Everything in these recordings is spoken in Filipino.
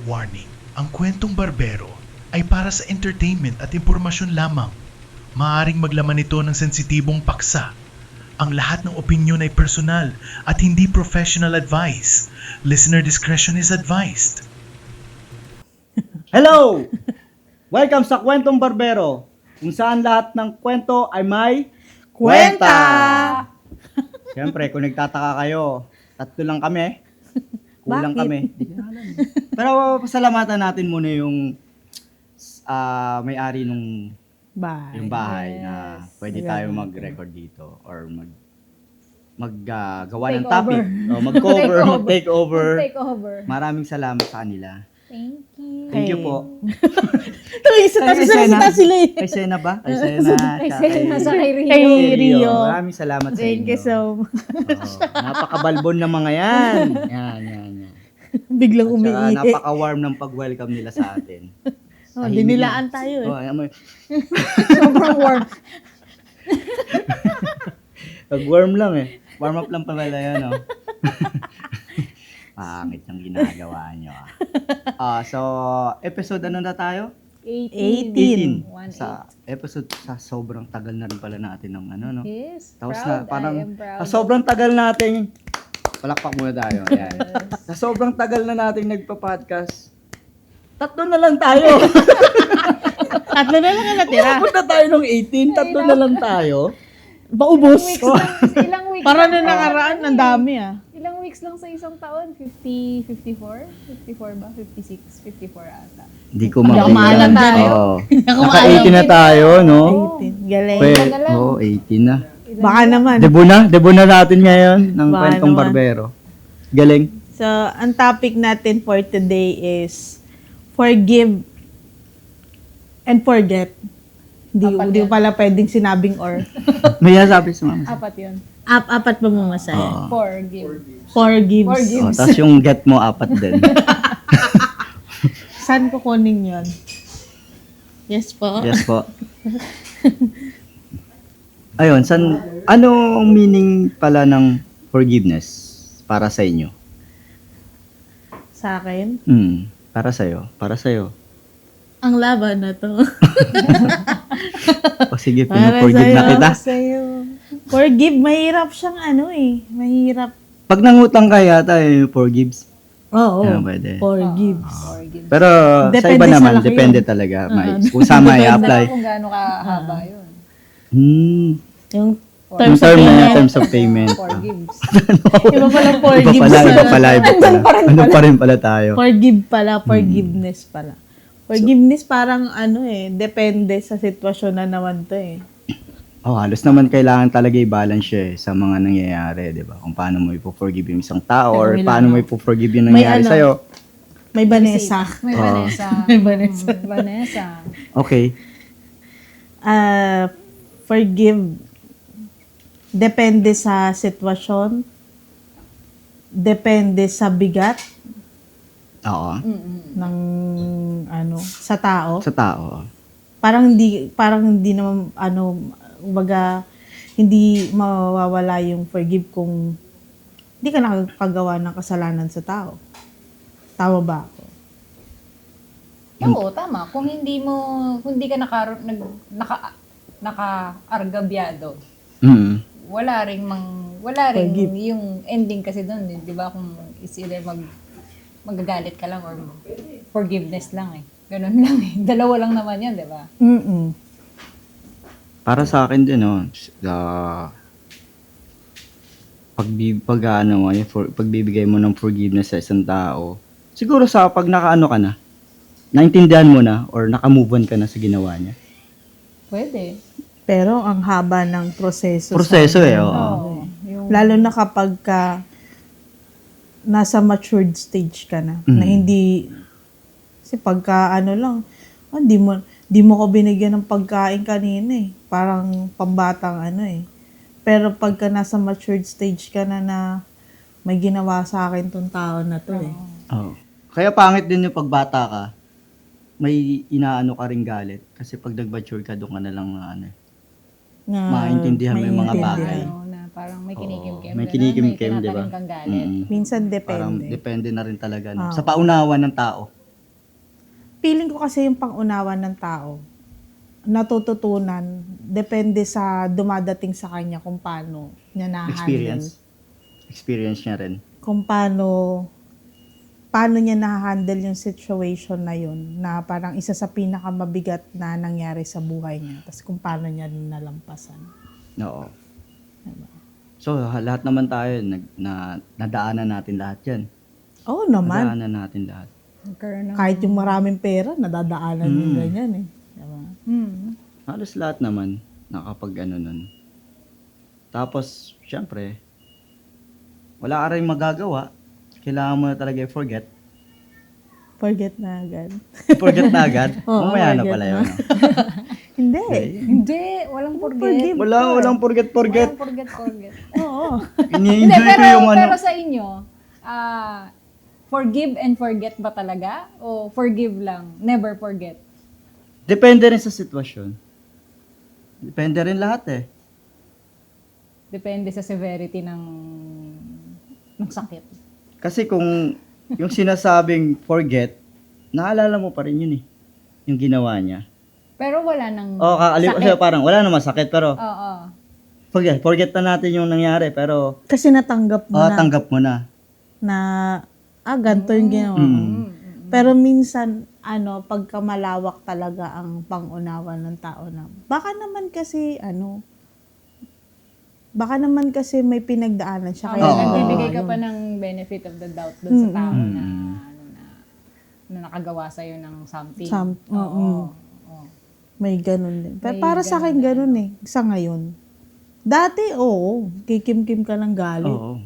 Warning, ang kwentong barbero ay para sa entertainment at impormasyon lamang. Maaaring maglaman ito ng sensitibong paksa. Ang lahat ng opinyon ay personal at hindi professional advice. Listener discretion is advised. Hello! Welcome sa Kwentong Barbero, kung saan lahat ng kwento ay may kwenta! Siyempre, kung nagtataka kayo, tatlo lang kami. Kulang Bakit? kami. Di ko na alam. Pero pasalamatan natin muna yung may-ari nung Bye. yung bahay na pwede Ayan. tayo mag-record dito or gawa ng Take topic. over. O mag-cover, Take over. mag-take over. Take over. Maraming salamat sa kanila. Thank you. Thank you Hey. po. Tuloy sa taas Kay sila Sena. sila eh. Kay Sena ba? Kay Sena. Kay tsaka Sena sa kay Rio. Kay kay Rio. Maraming salamat sa inyo. Thank you so much. Oo, napakabalbon ng mga yan. Yan. Biglang At saka umiihi. napaka-warm ng pag-welcome nila sa atin. Oh, Tahimik dinilaan lang. tayo eh. Oh, alam mo, Sobrang warm. pag-warm lang eh. Warm up lang pala yan, oh. Pangit yung ginagawa nyo, so, episode ano na tayo? 18. 18. Sa episode, sa sobrang tagal na rin pala natin ng ano, no? Yes. Tapos Proud. na, parang, I am proud. sa sobrang tagal nating, palakpak muna tayo. Ayan. Sa sobrang tagal na nating nagpa-podcast, tatlo na lang tayo. Tatlo na lang ang natira. Punta tayo nung 18, tatlo na lang tayo. Paubos. Ilang weeks Para lang na nakaraan, ang dami ah. Ilang weeks lang sa isang taon? 50, 54? 54 ba? 56, 54 ata. Hindi ko Hindi ako maalam din. Oo. ako Naka-18 na tayo, no? 18. Galing. Pwede. na lang. Oo, 18 na. Baka naman. Debo na natin ngayon ng Baka kwentong naman. barbero. Galing. So, ang topic natin for today is forgive and forget. Hindi ko pala pwedeng sinabing or. May sabi sa mama. Apat yun. Apat pa mamasaya. Oo. Forgive. Forgives. Forgive. Oh, tapos yung get mo, apat din. Saan ko kunin yun? Yes po. Yes po. Ayun, anong meaning pala ng forgiveness para sa inyo? Sa akin, Para sa'yo. ang laban na to. O sige, Para pinaforgive na sa'yo, kita. sa'yo. Forgive, mahirap siyang mahirap. Pag nangutang ka yata, forgives. Oo, Yan, pwede. forgives. Forgive. Pero sa Depende iba sa naman, laki depende yun. talaga. Kung sama i-apply. Kung gaano kahaba yun. Yung Yung terms of term na payment. terms of payment. Forgives. Iba pala Iba forgives. pala. Ano pa rin pala tayo. Forgive pala, forgiveness pala. Forgiveness parang depende sa sitwasyon na naman to eh. Halos naman kailangan talaga i-balance siya sa mga nangyayari, di ba? Kung paano mo ipo-forgive yung isang tao or Kailangan. paano mo ipo-forgive yung May nangyayari ano. sa'yo. May Vanessa. May Vanessa. May Vanessa. Vanessa. Okay. Forgive depende sa sitwasyon, depende sa bigat Oo. ng sa tao. Sa tao. Parang hindi naman baga hindi mawawala yung forgive kung hindi ka nakakagawa ng kasalanan sa tao. Tama ba ako? Oo, tama. Kung hindi ka naka-argabyado, wala ring Forgive. yung ending kasi doon, di ba? Kung is either magagalit ka lang or forgiveness lang eh. Ganun lang eh. Dalawa lang naman yan, di ba? Para sa akin din, pagbibigay mo ng forgiveness sa isang tao, siguro sa pag nakaano ka na, naintindihan mo na or nakamove on ka na sa ginawa niya. Pwede. Pero ang haba ng proseso. Proseso sa eh, oo. Oo. Yung, Lalo na kapag nasa matured stage ka na. Na hindi, kasi pagka di mo ko binigyan ng pagkain kanina eh. Parang pambatang Pero pagka nasa matured stage ka na may ginawa sa akin tong tao na to eh. Oo. Kaya pangit din yung pagbata ka, may inaano ka ring galit. Kasi pag nag-mature ka, doon ka na lang maintindihan mo yung mga bagay. na parang may kinikim-kim. May ganun, kinikim-kim, may di ba? tinatanim kang galit. Minsan Parang depende. depende na rin talaga. No? Oo. Sa paunawa ng tao. feeling ko kasi yung pangunawa ng tao, natututunan, depende sa dumadating sa kanya kung paano niya na-handle. Experience niya rin. Kung paano niya na-handle yung situation na yun, na parang isa sa pinakamabigat na nangyari sa buhay niya. Tapos kung paano niya nalampasan. Oo. So, lahat naman tayo, nadaanan natin lahat yan. Oo naman. Nadaanan natin lahat. Nagkaroon ng... Kahit yung maraming pera, nadadaanan yung ganyan eh. Diba? Halos lahat naman, nakapag-ano nun. Tapos, syempre, wala ka rin magagawa. Kailangan mo na talaga i-forget. Forget na agad. Forget na agad? Oo, Mamaya na forget pala na. yun. Hindi. Hindi, walang forget. Walang forget. Walang forget. Oo. Hindi, Ini-enjoy ko yung ano. pero sa inyo, forgive and forget ba talaga? O forgive lang, never forget? Depende rin sa sitwasyon. Depende rin lahat eh. Depende sa severity ng sakit. Kasi kung yung sinasabing forget, naalala mo pa rin yun eh. Yung ginawa niya. Pero wala nang Kasi parang wala namang sakit, pero Oo. forget na natin yung nangyari, pero Kasi natanggap mo na. tanggap mo na. Na, ganito yung ginawa mo. Pero minsan, pagka malawak talaga ang pangunawa ng tao na, baka naman kasi may pinagdaanan siya. Kaya Kaya Oo. nagbibigay ka pa ng benefit of the doubt dun sa tao na nakagawa sa'yo ng something. Oo. may ganun din. Pero May para sa akin, ganun eh. Sa ngayon. Dati, kikim-kim ka ng galit. Oo.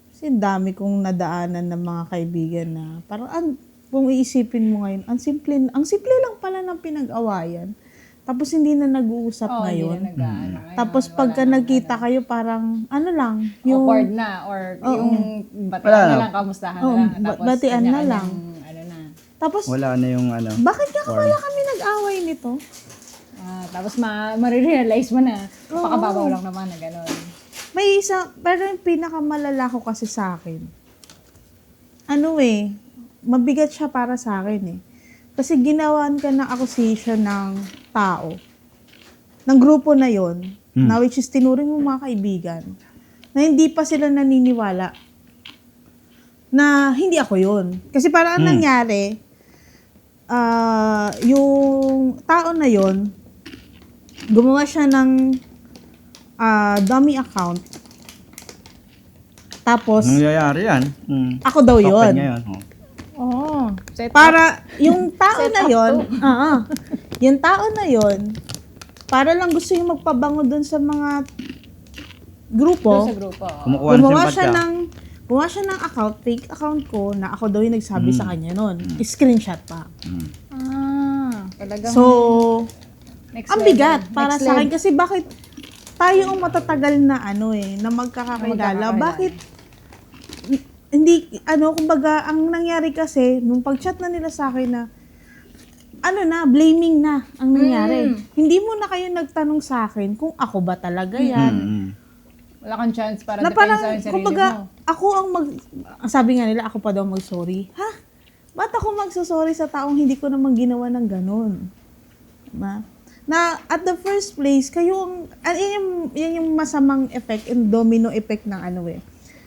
Kasi dami kong nadaanan ng mga kaibigan na parang, kung iisipin mo ngayon, ang simple lang pala ng pinag-awayan. Tapos hindi na nag-uusap ngayon. Hindi na ngayon. Tapos pagka nagkita kayo, parang Awkward na or yung batian Wala na na. lang, kamustahan Oo, na lang. Tapos batian na kanya-kanyang lang. na. Tapos, Wala na yung bakit nga wala kami nag-away nito? Tapos marirealize mo na, pakababaw lang naman na gano'n. May isa, pero yung pinakamalala ko kasi sa akin, mabigat siya para sa akin eh. Kasi ginawan ka ng accusation ng tao, ng grupo na yon, na which is tinuring mo mga kaibigan, na hindi pa sila naniniwala na hindi ako yon. Kasi parang ang nangyari, yung tao na yon, gumawa siya ng dummy account. Tapos, nangyayari yan. ako daw Token yon. ngayon. Oo. Set Para yung tao Set na up yon, yung tao na yon, para lang gusto yung magpabango dun sa mga grupo, Doon sa grupo. Kumukuha ng gumawa siya ng account, fake account ko, na ako daw yung nagsabi sa kanya nun. Screenshot pa. Talagang So, next ang level. bigat para Next sa akin level. kasi bakit tayo ang matatagal na na magkakakilala. Bakit hindi, kumbaga, ang nangyari kasi, nung pag-chat na nila sa akin na, blaming na ang nangyari. Hindi mo na kayo nagtanong sa akin kung ako ba talaga yan. Wala kang chance para Na defend parang, sa sarili kumbaga, mo. ako ang sabi nga nila, ako pa daw mag-sorry. Ha? Ba't ako magsasorry sa taong hindi ko naman ginawa ng ganun? Diba? Na at the first place, kayo yan yung masamang effect, yung domino effect ng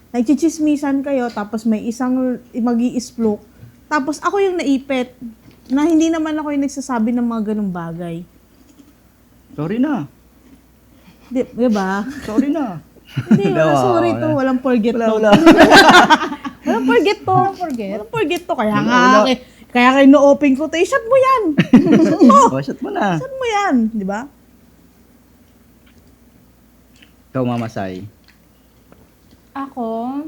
nagchichismisan kayo, tapos may isang mag-i-splook, tapos ako yung naipit, na hindi naman ako yung nagsasabi ng mga ganung bagay. Sorry na. Diba? Sorry na. Hindi, sorry to, walang forget to. Wala. Walang forget to. Forget. Walang forget to. Kaya Wala. nga, kaya kayo no-open ko to, shut mo yan. Shot mo na. Shut mo yan. Di ba? Ikaw, Mama Sai. Ako,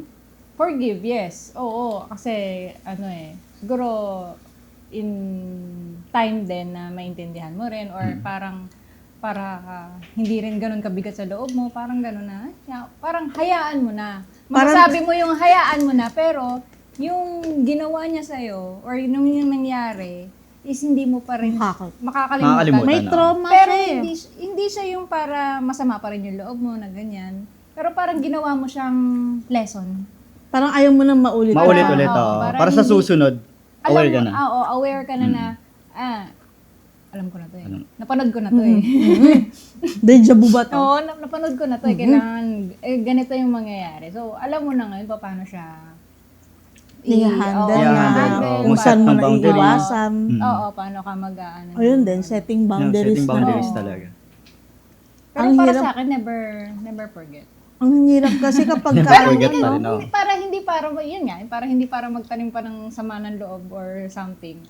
forgive, yes. Oo, kasi siguro in time din na maintindihan mo rin or parang para hindi rin ganun kabigat sa loob mo, parang ganun na. Parang hayaan mo na. Masasabi mo yung hayaan mo na, pero yung ginawa niya sa'yo or yung nangyari is hindi mo pa rin makakalimutan. Makakalimutan. May trauma Pero siya eh. hindi siya yung para masama pa rin yung loob mo na ganyan. Pero parang ginawa mo siyang lesson. Parang ayaw mo nang maulit. Maulit-ulit, Oo, oo. para Para sa hindi- susunod. Aware ka na. Oo, aware ka na na, alam ko na to eh. Alam. Napanood ko na to eh. Deja vu ba to? Oo, napanood ko na to eh. Kailangan, ganito yung mangyayari. So, alam mo na ngayon paano siya I-handle Yeah, na. handle. Kung Mag-set saan mo ng na boundaries. iiwasan. Oo, paano ka mag-ano. Ayun din, setting boundaries. Setting boundaries Oo. talaga. Pero Ang para hirap. sa akin, never forget. Ang hirap kasi kapag Never ka, forget ano, pa rin, oh. Hindi para magtanim pa ng sama ng loob or something.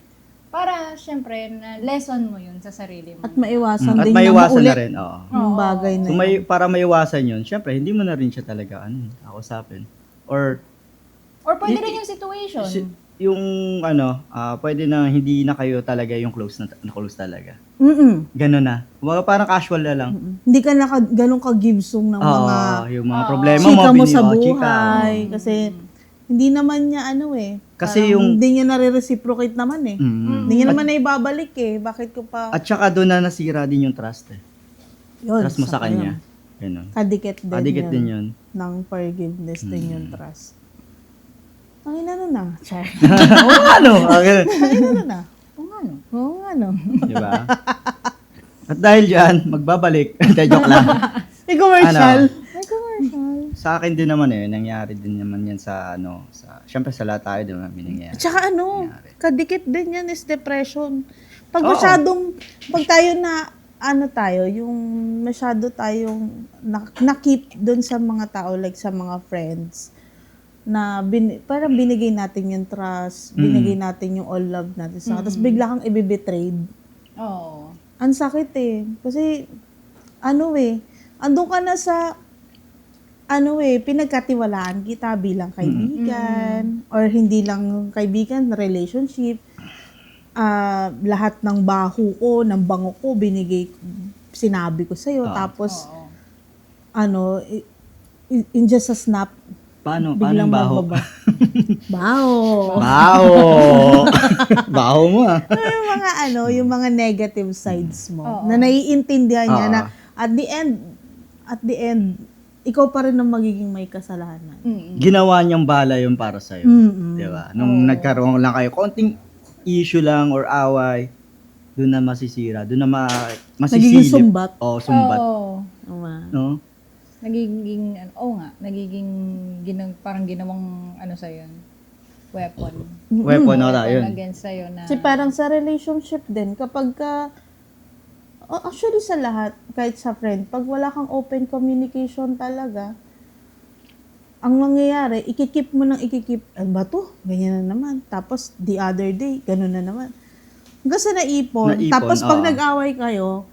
Para, syempre, na lesson mo yun sa sarili mo. at maiwasan At din maiwasan ulit na rin, oo. yung bagay na So yun. para maiwasan yun, syempre, hindi mo na rin siya talaga, kausapin. Or, Or pwede rin yung situation. yung, pwede na hindi na kayo talaga yung close na close talaga. Ganun na. Kumbaga parang casual na lang. Hindi ka ganun ka-gibsong ng mga Yung mga problema chika mo bini- sa oh, chika. buhay. Kasi hindi naman niya Kasi parang yung- hindi niya nare-reciprocate naman eh. Mm. Hindi niya naman na ibabalik eh. Bakit ko pa At saka doon na nasira din yung trust eh. yun, Trust mo sa kanya. yun. Ganun. Kadikit din Adikit yun. din yun. Ng forgiveness din yung trust. Ang ina na. Char. Oo, Okay. Ang ina na. Oo nga no. Di ba? At dahil dyan, magbabalik. Hindi, joke lang. May commercial. May commercial. Sa akin din naman nangyari din naman yan syempre sa lahat tayo din naman nangyari. At saka Nangyari. kadikit din yan is depression. Pag Oo. pag tayo na, yung masyado tayong na-keep dun sa mga tao, like sa mga friends, na parang binigay natin yung trust, binigay natin yung all love natin sa tapos bigla kang i-betrayed. Oo. Ang sakit eh. Kasi, andun ka na sa, pinagkatiwalaan kita bilang kaibigan, or hindi lang kaibigan, relationship. Lahat ng baho ko, ng bango ko, sinabi ko sa'yo. Tapos, Oo. in just a snap, Paano biglang baho? magbaba. Baho. Baho! Baho mo ah. Yung mga negative sides mo, Oo. na naiintindihan niya Oo. na at the end, ikaw pa rin ang magiging may kasalanan. Ginawa niyang bala yun para sa'yo. Mm-mm. Di ba? Nung nagkaroon lang kayo, konting issue lang or away, doon na masisira, doon na masisilip. Nagiging sumbat. Oo, sumbat. Oo. No? Nagiging, parang ginawang, sa'yo yun, weapon. Weapon, yun. Against sa'yo na, Kasi parang sa relationship din, kapag actually sa lahat, kahit sa friend, pag wala kang open communication talaga, ang mangyayari, ikikip mo ng ikikip, ano ba to? Ganyan na naman. Tapos, the other day, ganun na naman. Hanggang sa naipon. Tapos, pag oo. nag-away kayo,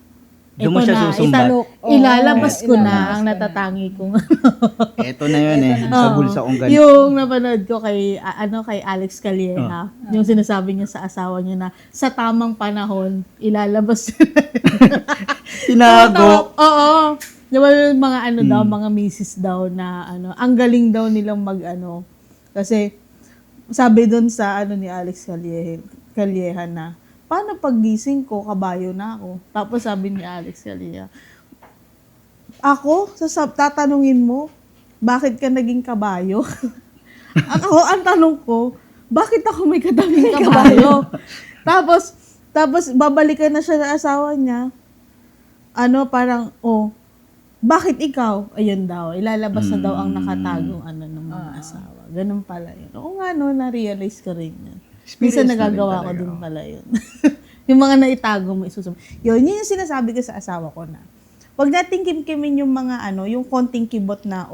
Doon mo siya susumbat. ilalabas ko na ilalabas ang ko na. natatangi kong Eto na yun sa bulsa kong ganito. Yung napanood ko kay kay Alex Calleja, yung sinasabi niya sa asawa niya na sa tamang panahon ilalabas. Tinago. Oo. Di ba yung mga daw, mga misis daw na ang galing daw nilang kasi sabi doon sa ni Alex Calleja na paano paggising ko, kabayo na ako. Tapos sabi ni Alex Calleja, tatanungin mo, bakit ka naging kabayo? Ang tanong ko, bakit ako may katabing kabayo? tapos babalikan na siya ng asawa niya. Bakit ikaw? Ayun daw, ilalabas na daw ang nakatagong ng mga asawa. Ganun pala yun. Oo nga na-realize ko rin yan. Minsan nagagawa ko din pala yun. Yung mga naitago mo, isusum. Yun yung sinasabi ko sa asawa ko na, wag nating kimkimin yung mga yung konting kibot na,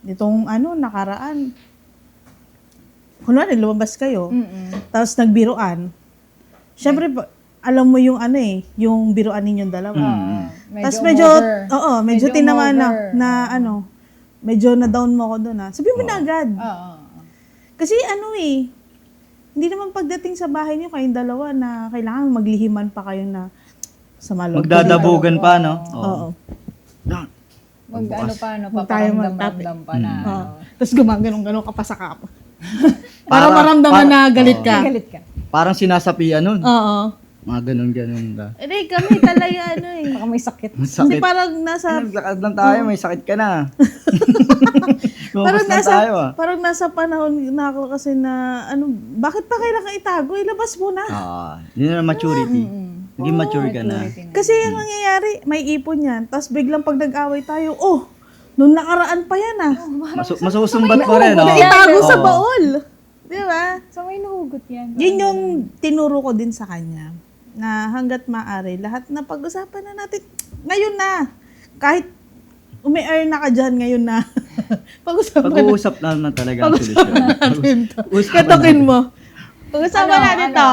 itong nakaraan. Kunwari, lumabas kayo, tapos nagbiruan. Syempre, alam mo yung yung biruan ninyong dalawa. Tapos medyo Medyo tinaman over. na medyo na-down mo ako doon sabihin mo na agad. Oo. Kasi hindi naman pagdating sa bahay niyo kayong dalawa na kailangan maglihiman pa kayo na sa maloob. Magdadabugan pa, no? Oo. Paparamdam pa na. Tapos gumaganong-ganong ka pa sa kapa. Para maramdaman na galit ka. Galit ka. Parang sinasapian nun. Oo. Mga ganun-ganun ba? Kami talaga Baka may sakit. Hindi Sakit. parang nasa Lakad lang tayo, may sakit ka na. Lumabas na tayo ah. parang nasa panahon na ako kasi na, bakit pa kailangan itago? Ilabas mo na. Yun na maturity. Naging mature ka na. Kasi yung nangyayari, may ipon yan. Tapos biglang pag nag-away tayo, nung nakaraan pa yan ah. Masusumbat pa rin. Na itago sa baol. Di ba? So may nahugot yan. Yun yung tinuro ko din sa kanya. Na hanggat maaari, lahat na pag-usapan na natin, ngayon na. Kahit umi-earn na ka dyan, ngayon na. Pag-uusap naman talaga ang solusyon. Katukin mo. Pag-usapan natin to.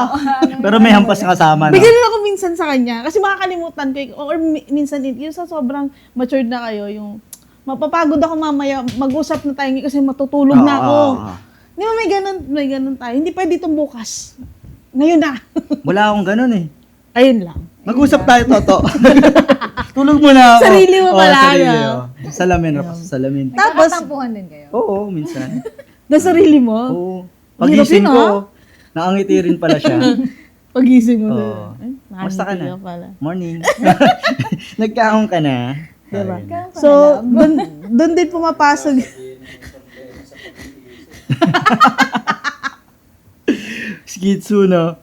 Pero may hampas kasama na. Bigyan rin ako minsan sa kanya. Kasi makakalimutan ko. Or minsan, yung sa sobrang matured na kayo, yung mapapagod ako mamaya, mag-usap na tayo kasi matutulog na ako. Di ba may ganun tayo? Hindi pwede itong bukas. Ngayon na. Wala akong ganun eh. Ayun lang. Mag-usap tayo, Toto. Tulog mo na ako. Sarili mo pala, Sarili, ano? Salamin ako sa salamin. Tapos, Nagkakatampuhan din kayo. Oo, minsan. na sarili mo, Oo. Pagising Hirap yun, ko, nakangiti rin pala siya. pagising mo. Oo. Basta ka na. Pala. Morning. Nagkaon ka na. Diba? Ayun. So, doon din pumapasok. Skitsu, no?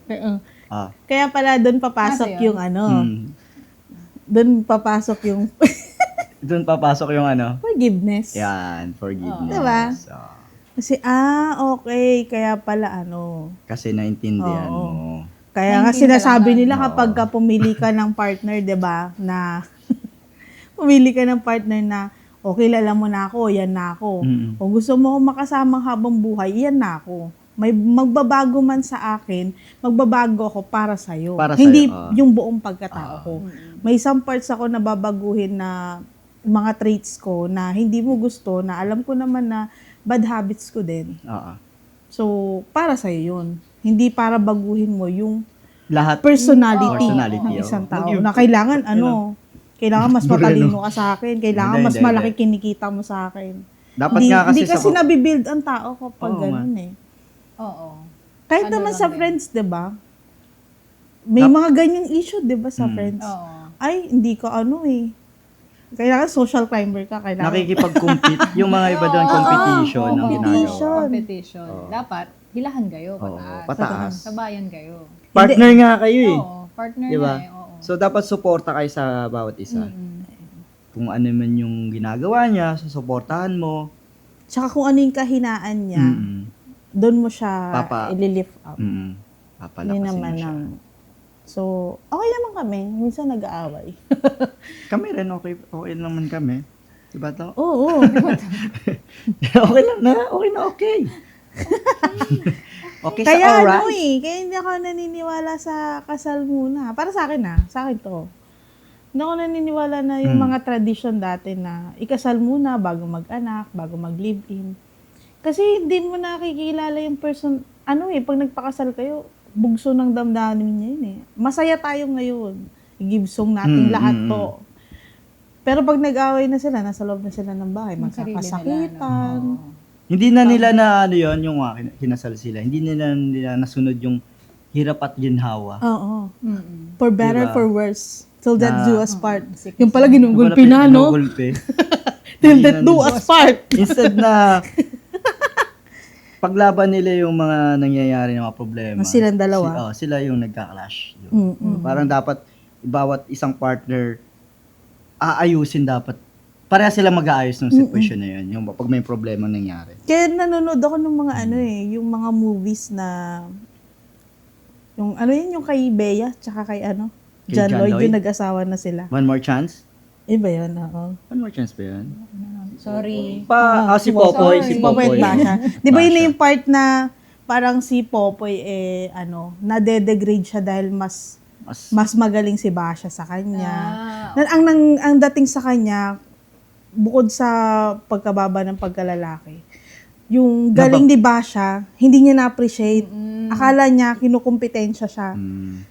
Kaya pala doon papasok Ano yun? yung ano. Hmm. Doon papasok yung Doon papasok yung ano. forgiveness. Yan, forgiveness. Diba? Oo. Kasi, okay. Kaya pala Kasi naintindihan Oo. mo. Kaya nga Naintindihan sinasabi ka lang. nila Oo. kapag ka pumili ka ng partner, 'di ba, na pumili ka ng partner na kilala mo na ako, yan na ako. Mm. O gusto mo akong makasama habang buhay, yan na ako. May magbabago man sa akin, magbabago ako para sa iyo. Para Hindi sa'yo, yung buong pagkatao ko. May some parts ako na babaguhin na mga traits ko na hindi mo gusto, na alam ko naman na bad habits ko din. Oo. So, para sa iyo 'yun. Hindi para baguhin mo yung Lahat. personality, Personality, ng isang oo. tao. Mag- Na kailangan kailangan mas Moreno. matalino ka sa akin, kailangan Hindi, mas hindi, malaki kinikita mo sa akin. Dapat Hindi, nga kasi hindi kasi nabibuild ang tao kapag Oo, ganun eh. Oo. Kahit Ano naman lang sa din. friends, 'di ba? May mga ganyang issue, 'di ba, sa friends? Oo. Ay, hindi ka kailangan social climber ka, kailangan. nakikipag-compete. Yung mga iba doon, competition ang ginagawa. competition. Competition. Dapat, hilahan kayo, Oo, pataas. pataas. Sabayan kayo. Partner nga kayo eh. Oo, partner Diba? na eh. Oo. So, dapat suporta kayo sa bawat isa. Kung ano man yung ginagawa niya, susuportahan mo. Tsaka kung ano yung kahinaan niya, Mm-mm. doon mo siya Papa- ililift up. Mm-mm. Yun Papalakasin naman mo siya. So, okay naman kami. Minsan nag-aaway. Kami rin, okay naman kami. Diba to? Oo. Okay lang na, okay. Okay Kaya sa alright. kaya hindi ako naniniwala sa kasal muna. Para sa akin sa akin to. Hindi ako naniniwala na yung mga tradition dati na ikasal muna bago mag-anak, bago mag-live-in. Kasi hindi mo nakikilala yung person, pag nagpakasal kayo, bugso ng damdamin niya yun eh. Masaya tayo ngayon. I-give song natin lahat to. Pero pag nag-away na sila, nasa loob na sila ng bahay, Yung sarili nila, magkakasakitan. no? Hindi na nila na yun, yung kinasal sila. Hindi nila nasunod yung hirap at ginhawa. Oo. Mm-mm. For better, Diba? for worse. Till death do us part. sickness Yung pala ginugulpi na, no? Ginugulpi. Till death do us part. Instead na paglaban nila yung mga nangyayari ng mga problema. Silang dalawa. Sila yung nagka-clash. Mm-mm. Parang dapat bawat isang partner aayusin dapat. Pareha sila mag-aayos ng sitwasyon na yun. Yung pag may problema nangyari. Kaya nanonood ako ng mga yung mga movies na yung yung kay Bea tsaka kay Kay John John Lloyd, Lloyd? yung nag-asawa na sila. One more chance? Iba yun, oo. One more chance ba yun? Sorry. Si Popoy. sorry. Si Popoy Popoy. at Basha. Di ba yun na Basha. yung part na parang si Popoy nade-degrade siya dahil mas magaling si Basha sa kanya. Ang dating sa kanya, bukod sa pagkababa ng pagkalalaki, yung galing ni Basha, hindi niya na-appreciate. Akala niya, kinukumpetensya siya.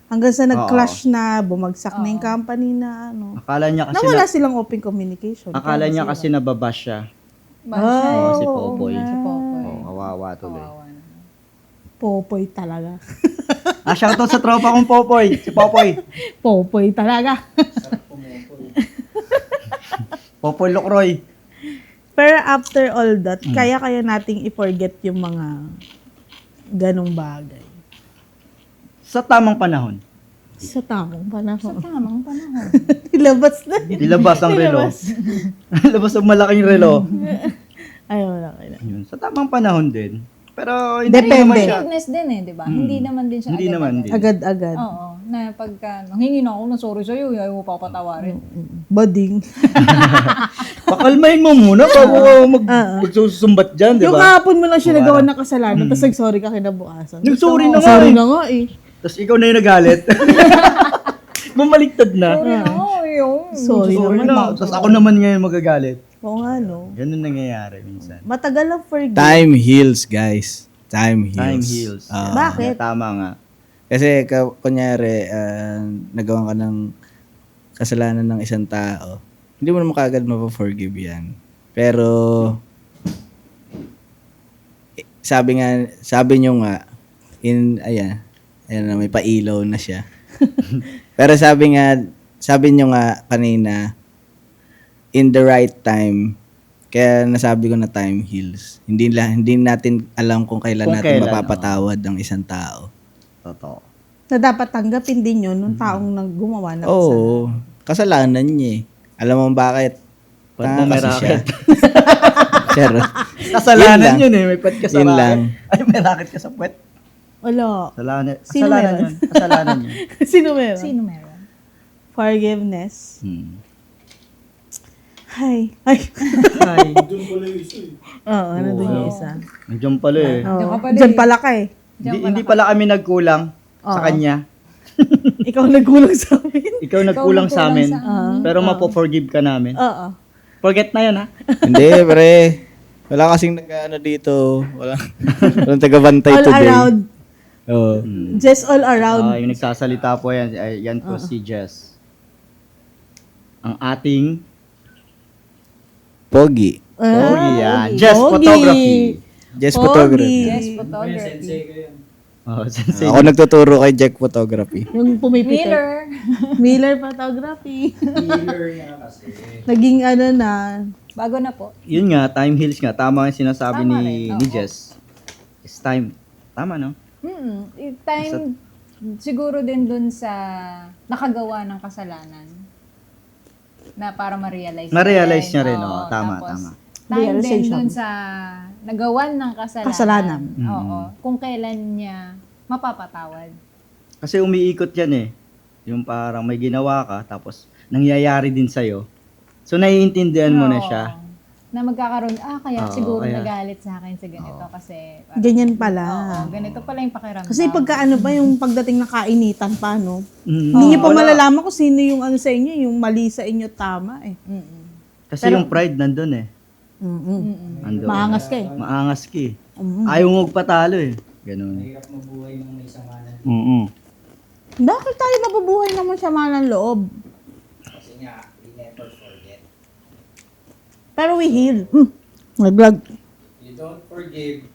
Hanggang sa nag-clash na, bumagsak na yung company na Akala niya kasi nawala silang open communication. akala niya kasi nababash siya. Oh, si Popoy. Si Popoy. Kawawa tuloy. Kawawa na. Popoy talaga. Shoutout sa tropa kong Popoy. Si Popoy. Popoy talaga. Popoy Lokroy. Pero after all that, kaya nating i-forget yung mga ganong bagay. Sa tamang panahon. Sa tamang panahon. Tamang panahon. Ilabas na. Ilabas ang relo. Ilabas ang malaking relo. Ayaw na kayo. Yun, sa tamang panahon din. Pero hindi Depende. naman siya. Forgiveness din eh, di ba? Hindi naman din siya Hindi naman din. Agad-agad. Oo. Na pagka nanghingi na ako ng sorry sa'yo, ayaw mo pa patawarin. Bading. Pakalmahin mo muna bago ka magsusumbat dyan, di Yung ba? kahapon mo lang siya nagawa ng kasalanan, tapos nag-sorry ka kinabukasan. Nag-sorry na nga Sorry eh. na nga eh. Tapos ikaw na yung nagalit. Bumaliktad na. Sorry na ako, yun. Sorry Sorry naman. na. Tapos ako naman ngayon magagalit. Oo nga, no. Ganun nangyayari minsan. Matagal lang forgive. Time heals, guys. Time heals. Time heals. Bakit? Tama nga. Kasi, kunyari, nagawa ka ng kasalanan ng isang tao, hindi mo naman kagad mapaforgive yan. Pero, sabi nyo nga, ayan na, may pailaw na siya. Pero sabi nyo nga kanina, in the right time, kaya nasabi ko na time heals. Hindi natin alam kung kailan natin mapapatawad ang isang tao. Totoo. Na dapat tanggapin din yun nung taong gumawa ng kasalanan. Oo, kasalanan niya eh. Alam mo bakit? Ba't Tanga mo may kasi siya. racket? Sure. Kasalanan Yun lang. yun eh. May pet ka sa Yun racket. lang. Ay, may racket ka sa pet. Wala. Sino Kasalanan meron? yun. Kasalanan yun. Sino meron? Sino meron? Forgiveness. Hmm. Ay. Ay, Oo, ano doon yung isa. nandiyan pala eh. Oo. Diyan ka pala Diyan eh. pala ka eh. Hindi pala kami nagkulang sa Oo. kanya. Ikaw nagkulang sa amin. Ikaw nagkulang sa amin. amin. Pero mapo-forgive ka namin. Oo. Forget na yun ha. Hindi, pre. Wala kasing nag-ano dito. Walang taga-bantay All today. around. Oo. Just all around. Yung nagsasalita po yan, yan po si Jess. Ang ating Pogi. Pogi yan. Jess Pogi. Photography. Just Pogi. photography. Yes, photography. Oh, sensei. Ako nagtuturo kay Jack Photography. Yung pumipitik. Miller. Miller Photography. Naging ano na. Bago na po. Yun nga, time heals nga. Tama yung sinasabi Tama ni rin, oo. Jess. It's time. Tama, no? Time siguro din dun sa nakagawa ng kasalanan na para ma-realize Ma-realize niya rin, Oo, oh. Tama, tapos, tama. Time din Realization. dun sa nagawan ng kasalanan. Kasalanan. Oo. Kung kailan niya mapapatawad. Kasi umiikot yan eh. Yung parang may ginawa ka, tapos nangyayari din sa'yo. So, naiintindihan mo na Oo. siya. Na magkakaroon, kaya Oo, siguro kaya. nagalit sa akin sa ganito kasi parang, Ganyan pala. Oo, ganito pala yung pakiramdam. Kasi pagka ano ba yung pagdating na kainitan pa, no? Mm. Hindi niyo pa Wala. malalaman kung sino yung ano sa inyo, yung mali sa inyo tama eh. Mm-mm. Kasi yung pride nandun eh. Mm-mm. Nandun. Maangas ka eh. Maangas ka eh. Mm. Ayaw mo magpatalo eh. Ganun. Mahirap mabuhay ng may samanan. Bakit tayo mabubuhay naman siya ng loob? Kasi nga, we never forget. Pero we heal. Naglag. You don't forgive,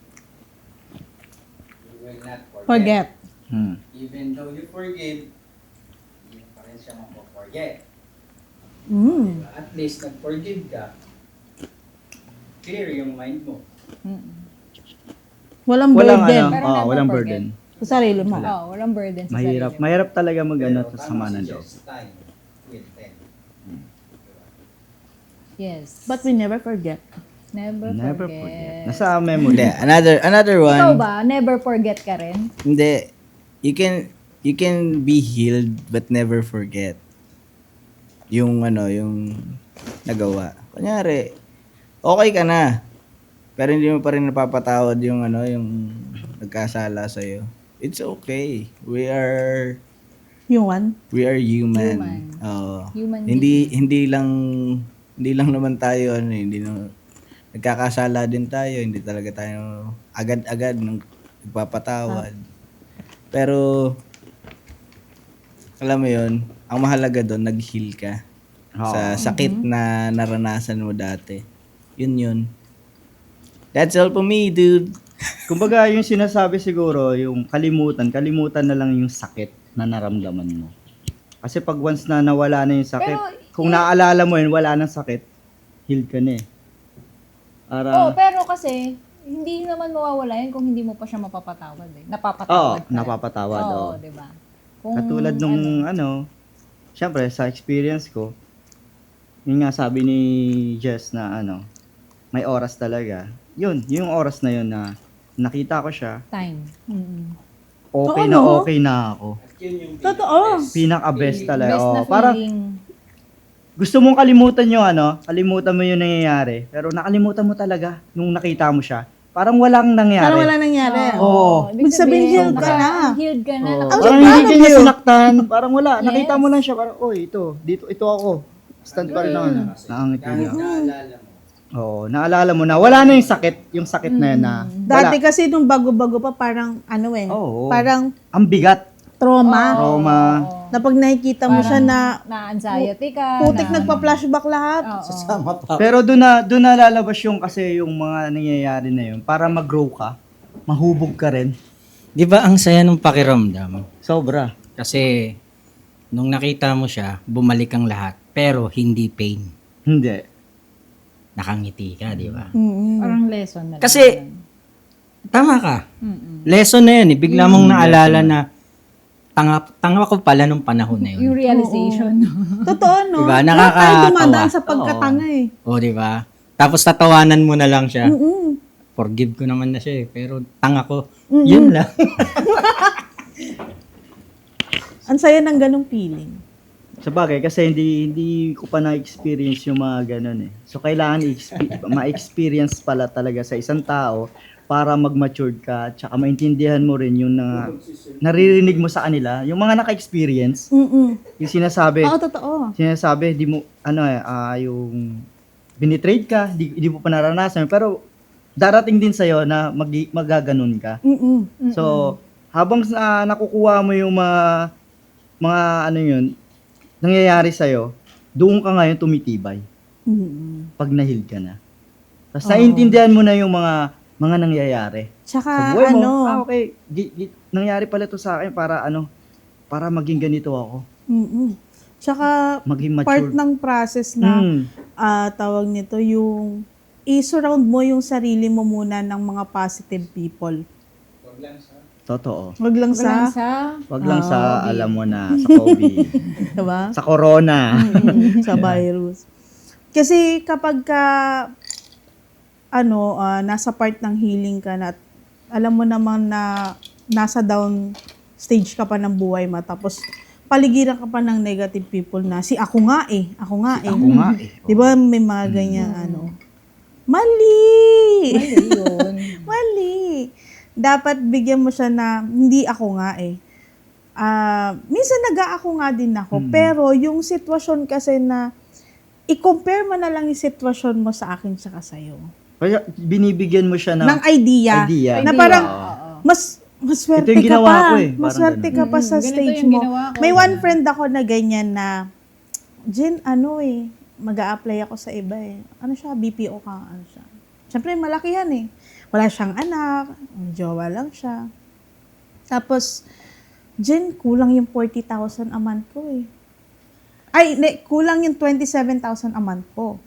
you will not Forget. Hmm. Even though you forgive, hindi mo pa rin siya mapaforget. Mm. At least nag-forgive ka, clear yung mind mo. Walang Walang burden ano, Pero never walang forget. burden. sa sarili mo. Oo, walang burden sa Mahirap. sarili. Mahirap talaga mag-ano sa sama ng loob. Time will tell. Yes. But we never forget. never, Never forget. forget. Nasa memory. Hindi, another one. Ikaw ba? Never forget ka rin? Hindi. You can be healed but never forget. Yung yung nagawa. Kunyari, okay ka na. Pero hindi mo pa rin napapatawad yung yung nagkasala sa iyo. It's okay. We are Yung one. human. Human. Oo. Human Hindi lang naman tayo hindi na nagkakasala din tayo, hindi talaga tayo agad-agad nagpapatawad. Pero alam mo 'yon, ang mahalaga doon nag-heal ka sa sakit na naranasan mo dati. Yun. That's all for me, dude. Kumbaga, yung sinasabi siguro, yung kalimutan na lang yung sakit na naramdaman mo. Kasi pag once na nawala na yung sakit, Pero, kung naalala mo yun, wala nang sakit, healed ka na eh. Para, pero kasi, hindi naman mawawala yan kung hindi mo pa siya mapapatawad eh. Oo, Napapatawad pa rin. napapatawad. Oo, Oo. diba? Kung, Katulad nung syempre sa experience ko, yun nga sabi ni Jess na may oras talaga. Yun, yung oras na yun na nakita ko siya, time. okay Oo, na no? okay na ako. Totoo. Pinaka-best talaga. Best na Oo, parang feeling. gusto mong kalimutan yung kalimutan mo yung nangyayari, pero nakalimutan mo talaga nung nakita mo siya. Parang walang nangyari. Parang wala nangyari. Oo. Ibig sabihin, healed ka na. Healed ka na. Oo. Ang Parang proud hindi of ka niya you. sinaktan. Parang wala. Nakita Yes. mo lang siya. Parang, ito ako. Stand pa rin ako. Nakangiti niya. Oo, naalala mo na. Wala na yung sakit. Yung sakit na yun na. Dati kasi nung bago-bago pa, parang Oo. parang Ang bigat. trauma. Trauma. Na pag nakikita mo siya na Na-anxiety ka. putik nagpa-flashback lahat. Oo. Pero doon na lalabas yung kasi yung mga nangyayari na yun. Para mag-grow ka. Mahubog ka rin. Di ba ang saya ng pakiramdam? Sobra. Kasi nung nakita mo siya, bumalik ang lahat. Pero hindi pain. Hindi. Nakangiti ka, di ba? Parang lesson na lang. Kasi, tama ka. Lesson na yun. Bigla mong naalala na tanga ko pala nung panahon na Yung yun. realization. Totoo, no? Diba? Lahat tayo Nakakatawa. dumadaan sa pagkatanga eh. O, di ba? Tapos tatawanan mo na lang siya. Mm. Forgive ko naman na siya eh. Pero tanga ko. Yun lang. Ang saya ng ganong feeling. Sa bagay, kasi hindi ko pa na-experience yung mga ganun eh. So, kailangan ma-experience pala talaga sa isang tao para mag-matured ka, tsaka maintindihan mo rin yung naririnig mo sa kanila. Yung mga naka-experience, yung sinasabi, Oo, totoo. di mo, yung binitrade ka, di mo pa naranasan, pero darating din sa'yo na magaganon ka. So, habang nakukuha mo yung mga nangyayari sa'yo, doon ka ngayon tumitibay. Pag nahil ka na. Tapos naiintindihan mo na yung mga nangyayari. Tsaka Sa buhay mo, okay, nangyari pala to sa akin para maging ganito ako. Tsaka Maging mature. part ng process na tawag nito yung i-surround mo yung sarili mo muna ng mga positive people. Totoo. Wag lang Walang sa, Wag lang sa, alam mo na, sa COVID. diba? Sa corona. Sa virus. Kasi kapag ka nasa part ng healing ka na at alam mo naman na nasa down stage ka pa ng buhay mo tapos paligiran ka pa ng negative people na ako nga eh. Ako nga eh. 'Di ba may mga ganyan Mali. Mali yun. Mali. Dapat bigyan mo siya na hindi ako nga eh. Minsan nag-aako nga din ako, pero yung sitwasyon kasi na i-compare mo na lang yung sitwasyon mo sa akin tsaka sa'yo. Kaya binibigyan mo siya Ng idea. Na parang, mas swerte Ito yung ka ginawa pa. ko eh. Mas Parang swerte ka pa sa Ganito stage yung mo. ginawa ko. May one friend ako na ganyan na, Jen, mag-a-apply ako sa iba eh. BPO ka, siya. Siyempre, malaki yan eh. Wala siyang anak, jowa lang siya. Tapos, Jen, kulang yung 40,000 a month ko eh. Kulang yung 27,000 a month ko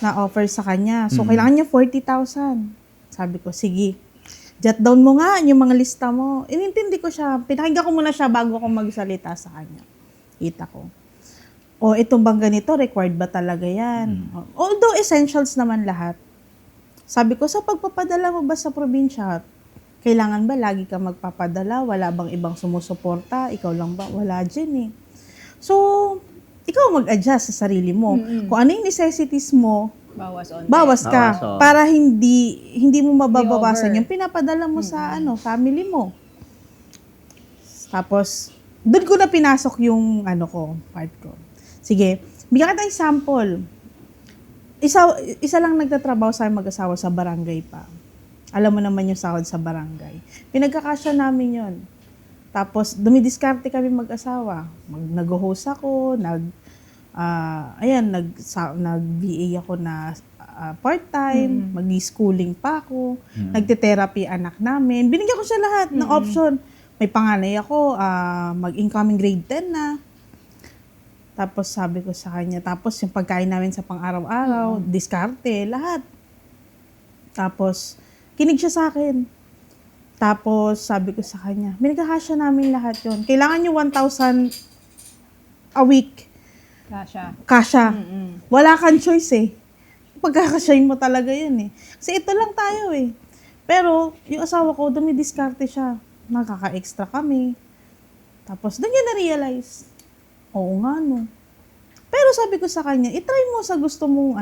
na offer sa kanya. So, kailangan niya 40,000. Sabi ko, sige. Jot down mo nga yung mga lista mo. Inintindi ko siya. Pinakinggan ko muna siya bago ako magsalita sa kanya. Kita ko. Itong bang ganito, required ba talaga yan? Although essentials naman lahat. Sabi ko, sa pagpapadala mo ba sa probinsya, kailangan ba lagi ka magpapadala? Wala bang ibang sumusuporta? Ikaw lang ba? Wala dyan eh. So, ikaw mag-adjust sa sarili mo. Kung ano yung necessities mo, bawas ka. Bawas, Para hindi mo mababawasan Hindi over. yung pinapadala mo sa family mo. Tapos, doon ko na pinasok yung part ko. Sige, bigyan kita example. Isa lang nagtatrabaho sa mag-asawa sa barangay pa. Alam mo naman yung sahod sa barangay. Pinagkakasya namin yon. Tapos, dumidiskarte kami mag-asawa. Nag-host ako, nag-VA ako na part-time, mag-schooling pa ako, nagte-therapy anak namin. Binigyan ko siya lahat ng option. May panganay ako, mag-incoming grade 10 na. Tapos sabi ko sa kanya, tapos yung pagkain namin sa pang-araw-araw, diskarte, lahat. Tapos, kinig siya sa akin. Tapos, sabi ko sa kanya, minagkakasya namin lahat yon. Kailangan nyo 1,000 a week. Kasha. Kasya. Wala kang choice eh. Pagkakasyahin mo talaga yun eh. Kasi ito lang tayo eh. Pero, yung asawa ko, dumidiskarte siya. Nakaka-extra kami. Tapos, doon niya na-realize. Oo nga, no. Pero sabi ko sa kanya, itry mo sa gusto mong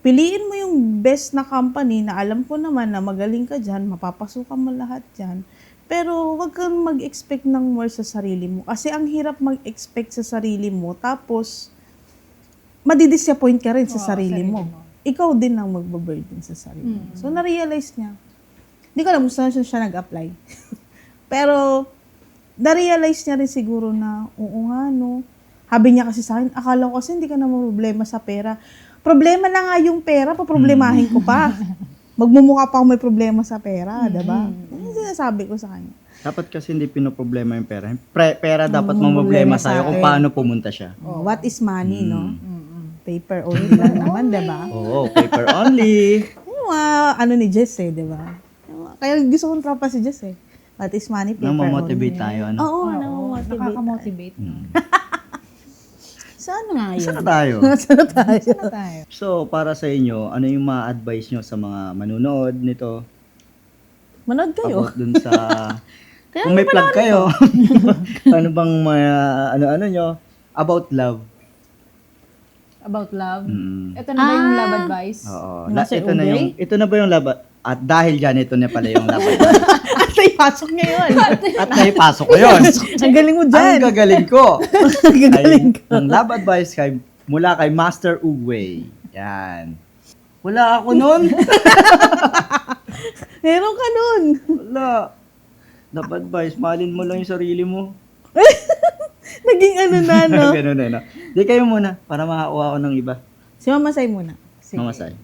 piliin mo yung best na company na alam ko naman na magaling ka dyan, mapapasukan mo lahat dyan. Pero wag kang mag-expect ng more sa sarili mo. Kasi ang hirap mag-expect sa sarili mo, tapos madidisappoint ka rin sa sarili mo. Ikaw din ang magbaburden sa sarili mo. So, na-realize niya. Hindi ko alam kung saan siya nag-apply. Pero, na-realize niya rin siguro na, oo nga, no. Habi niya kasi sa akin, akala ko kasi hindi ka na problema sa pera. Problema na nga yung pera, paproblemahin ko pa. Magmumukha pa ako may problema sa pera, diba? Yan yung sinasabi ko sa kanya. Dapat kasi hindi pinoproblema yung pera. Pera dapat problema sa'yo kung paano pumunta siya. What is money, no? Paper only lang naman, diba? Oo, paper only. Yung ni Jess eh, diba? Kaya gusto kong tropa si Jess eh. What is money, paper only. Namamotivate tayo, ano? Oo, namamotivate. Nakaka-motivate. Saan nga yun? Saan na tayo? Saan tayo? Tayo. So, para sa inyo, ano yung ma-advise nyo sa mga manunood nito? Manood kayo. About dun sa... kung may plug kayo, ano bang ano nyo? About love. About love. Mm. Ito na ba yung love advice? Oo. Nasa Ito na ba yung love? At dahil dyan, ito na pala yung love advice. At naipasok niya yun. At naipasok ko yun. Ang galing mo dyan. Ang gagaling ko. Ang gagaling ko. Ang love advice mula kay Master Ugway. Yan. Wala ako nun. Meron ka nun. Wala. Love advice, mahalin mo lang yung sarili mo. Naging no? Ganun na. Di kayo muna, para makakuha ko ng iba. Si Mama Sai muna. Sige. Mamasay.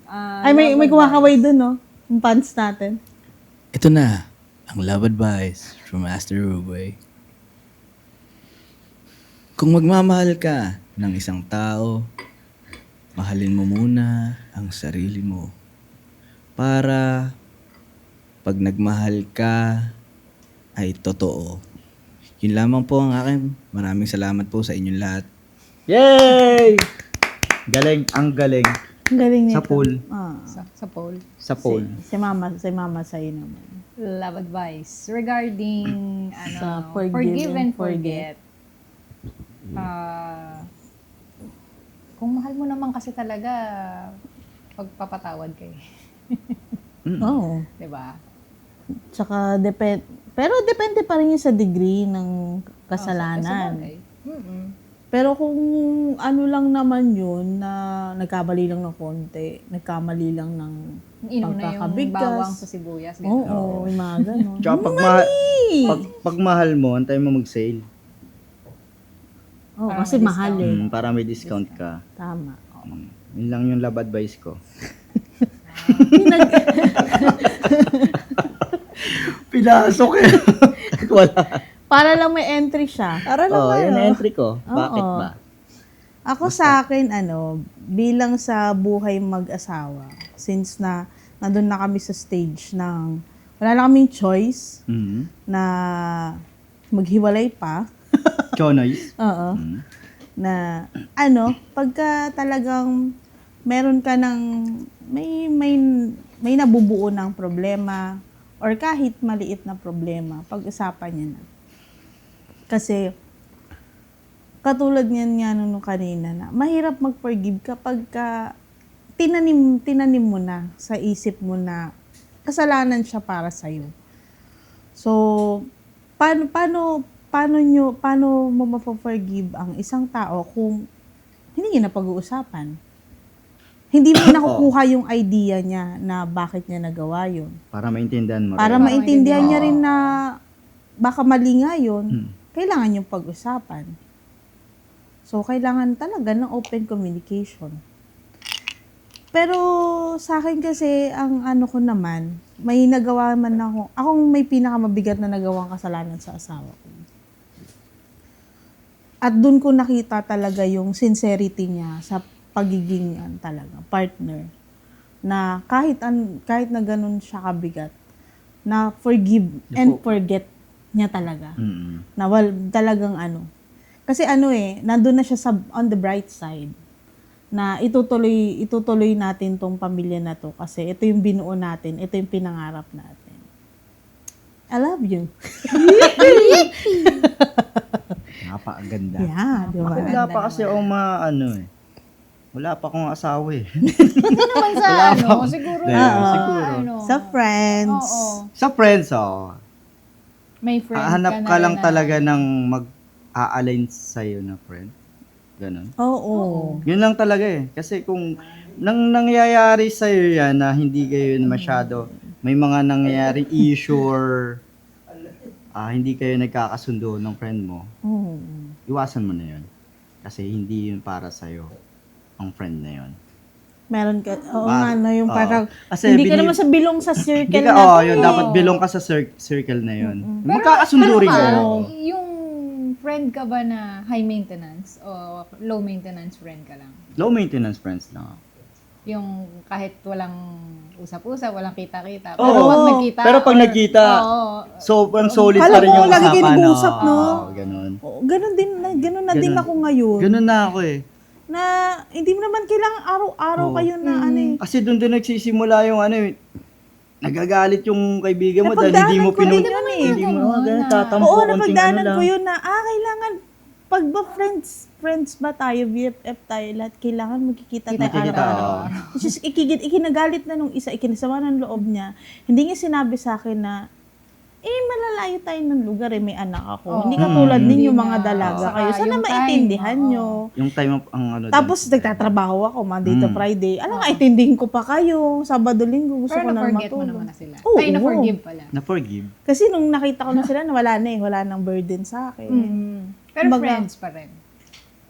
Ay, may kumakaway dun, no? Yung pants natin. Ito na, ang love advice from Master Rubay. Kung magmamahal ka ng isang tao, mahalin mo muna ang sarili mo. Para pag nagmahal ka, ay totoo. Yun lamang po ang akin. Maraming salamat po sa inyong lahat. Yay! Galing, ang galing. Ang galing nito. Sa pool. Sa poll. Sa pool. Si Mama Sai naman. Love advice. Regarding Sa forgive and forget. Kung mahal mo naman kasi talaga, pagpapatawad kayo. Oo. Diba? Tsaka, pero depende pa rin yun sa degree ng kasalanan. Sabagay. Pero kung ano lang naman yun, na nagkamali lang ng konti, nagkamali lang ng Inom na yung pagkakabigkas. bawang sa sibuyas. Ganun. Oo, yung mga ganon. Tsaka pag mahal mo, antay mo mag-sale. Oo, kasi mahal eh. Para may discount ka. Tama. Yun lang yung love advice ko. Pinasok eh. Wala. Para lang may entry siya. Para lang Yun ang entry ko. Bakit Oo. ba? Ako sa akin, bilang sa buhay mag-asawa, since na nandun na kami sa stage ng wala na kaming choice Mm. na maghiwalay pa. Chonoys. Oo. Na, pagka talagang meron ka ng, may nabubuo ng problema or kahit maliit na problema, pag-usapan niya na. Kasi, katulad niyan nga nung kanina na, mahirap mag-forgive kapag tinanim mo na sa isip mo na kasalanan siya para sa'yo. So, paano mo ma-forgive ang isang tao kung hindi niya na pag-uusapan? Hindi mo nakukuha yung idea niya na bakit niya nagawa yun. Para maintindihan mo. Para rin. maintindihan niya rin na baka mali nga yun, kailangan yung pag-usapan. So, kailangan talaga ng open communication. Pero sa akin kasi, ang ko naman, may nagawa man akong may pinakamabigat na nagawang kasalanan sa asawa ko. At dun ko nakita talaga yung sincerity niya sa pagiging talaga partner. na kahit na ganun siya kabigat, na forgive and forget niya talaga. Na talagang kasi nandun na siya on the bright side na itutuloy natin tong pamilya na to kasi ito yung binuo natin, ito yung pinangarap natin. I love you. Napakaganda. Yeah, di ba? Wala pa kasi akong wala pa akong asawa eh. Hindi naman sa siguro Siguro. Sa friends. Oo. Sa friends, May friend hanap na ka lang rin na- talaga ng mag-a-align sa'yo na friend. Ganon. Oo. Yun lang talaga eh. Kasi kung nangyayari sa'yo yan na hindi kayo masyado, may mga nangyayaring issue or hindi kayo nagkakasundo ng friend mo, iwasan mo na yun. Kasi hindi yun para sa'yo ang friend na yun. Meron ka, yung parang, Kasi hindi ka naman sa bilong sa circle Hindi ka, na to yun, eh. dapat bilong ka sa circle na yun. Magkakasundo rin kayo. Yung friend ka ba na high maintenance o low maintenance friend ka lang? Low maintenance friends lang. Yung kahit walang usap-usap, walang kita-kita. Oo. Pero pag nagkita, Pero pag nagkita, ang solid Kala pa rin mo, yung lagi kayo usapan. nag-uusap, no? Oo, ganun. Oo, ganun na din ako ngayon. Ganun na ako eh. Na hindi mo naman kailangan araw-araw kayo na Kasi doon din nagsisimula yung nagagalit yung kaibigan mo dahil hindi mo Napagdaanan ko rin pinun... yun eh. Hindi mo, ganun, Oo, tatampo, konting napagdaanan lang. ko yun na, kailangan, pag ba friends ba tayo, BFF tayo, lahat, kailangan magkikita tayo Magkikita, araw-araw. Which is, ikinagalit na nung isa, ikinasama ng loob niya. Hindi niya sinabi sa akin na, malalayo tayo ng lugar may anak ako. Hindi katulad ninyo mga dalaga Saka kayo. Sana yung maintindihan time, nyo. Yung time ang Tapos nagtatrabaho ako Monday to Friday. Alam nga, intindihin ko pa kayo. Sabado, Linggo, gusto pero ko na na-forget mo matulog. naman na sila. Oo. Ay, na-forgive pala. Na-forgive. Kasi nung nakita ko na sila, wala na wala nang burden sa akin. Pero Kumbaga, friends pa rin.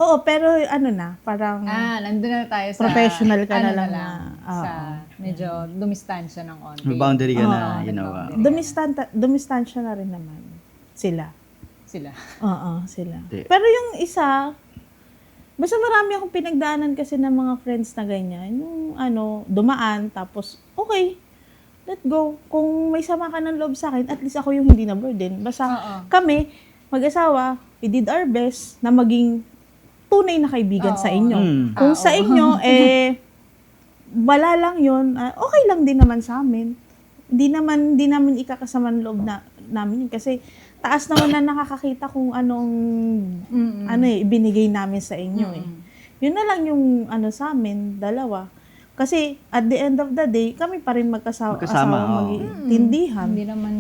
Oo, pero parang Nandun na tayo sa... Professional ka na lang Sa medyo dumistansya ng onti. May boundary ka na ginawa. dumistansya na rin naman sila. Sila. Oo, sila. Hindi. Pero yung isa, basta marami akong pinagdaanan kasi ng mga friends na ganyan. Yung dumaan, tapos okay, let go. Kung may sama ka ng loob sa akin, at least ako yung hindi na burden. Basta kami, mag-asawa, we did our best na maging tunay na kaibigan sa inyo. Kung sa inyo, wala lang yun, okay lang din naman sa amin. Hindi namin ikakasama ng loob namin yun. Kasi taas naman na nakakakita kung anong ibinigay namin sa inyo eh. Yun na lang yung sa amin, dalawa. Kasi at the end of the day, kami pa rin Magkasama, mag-iintindihan. Hindi naman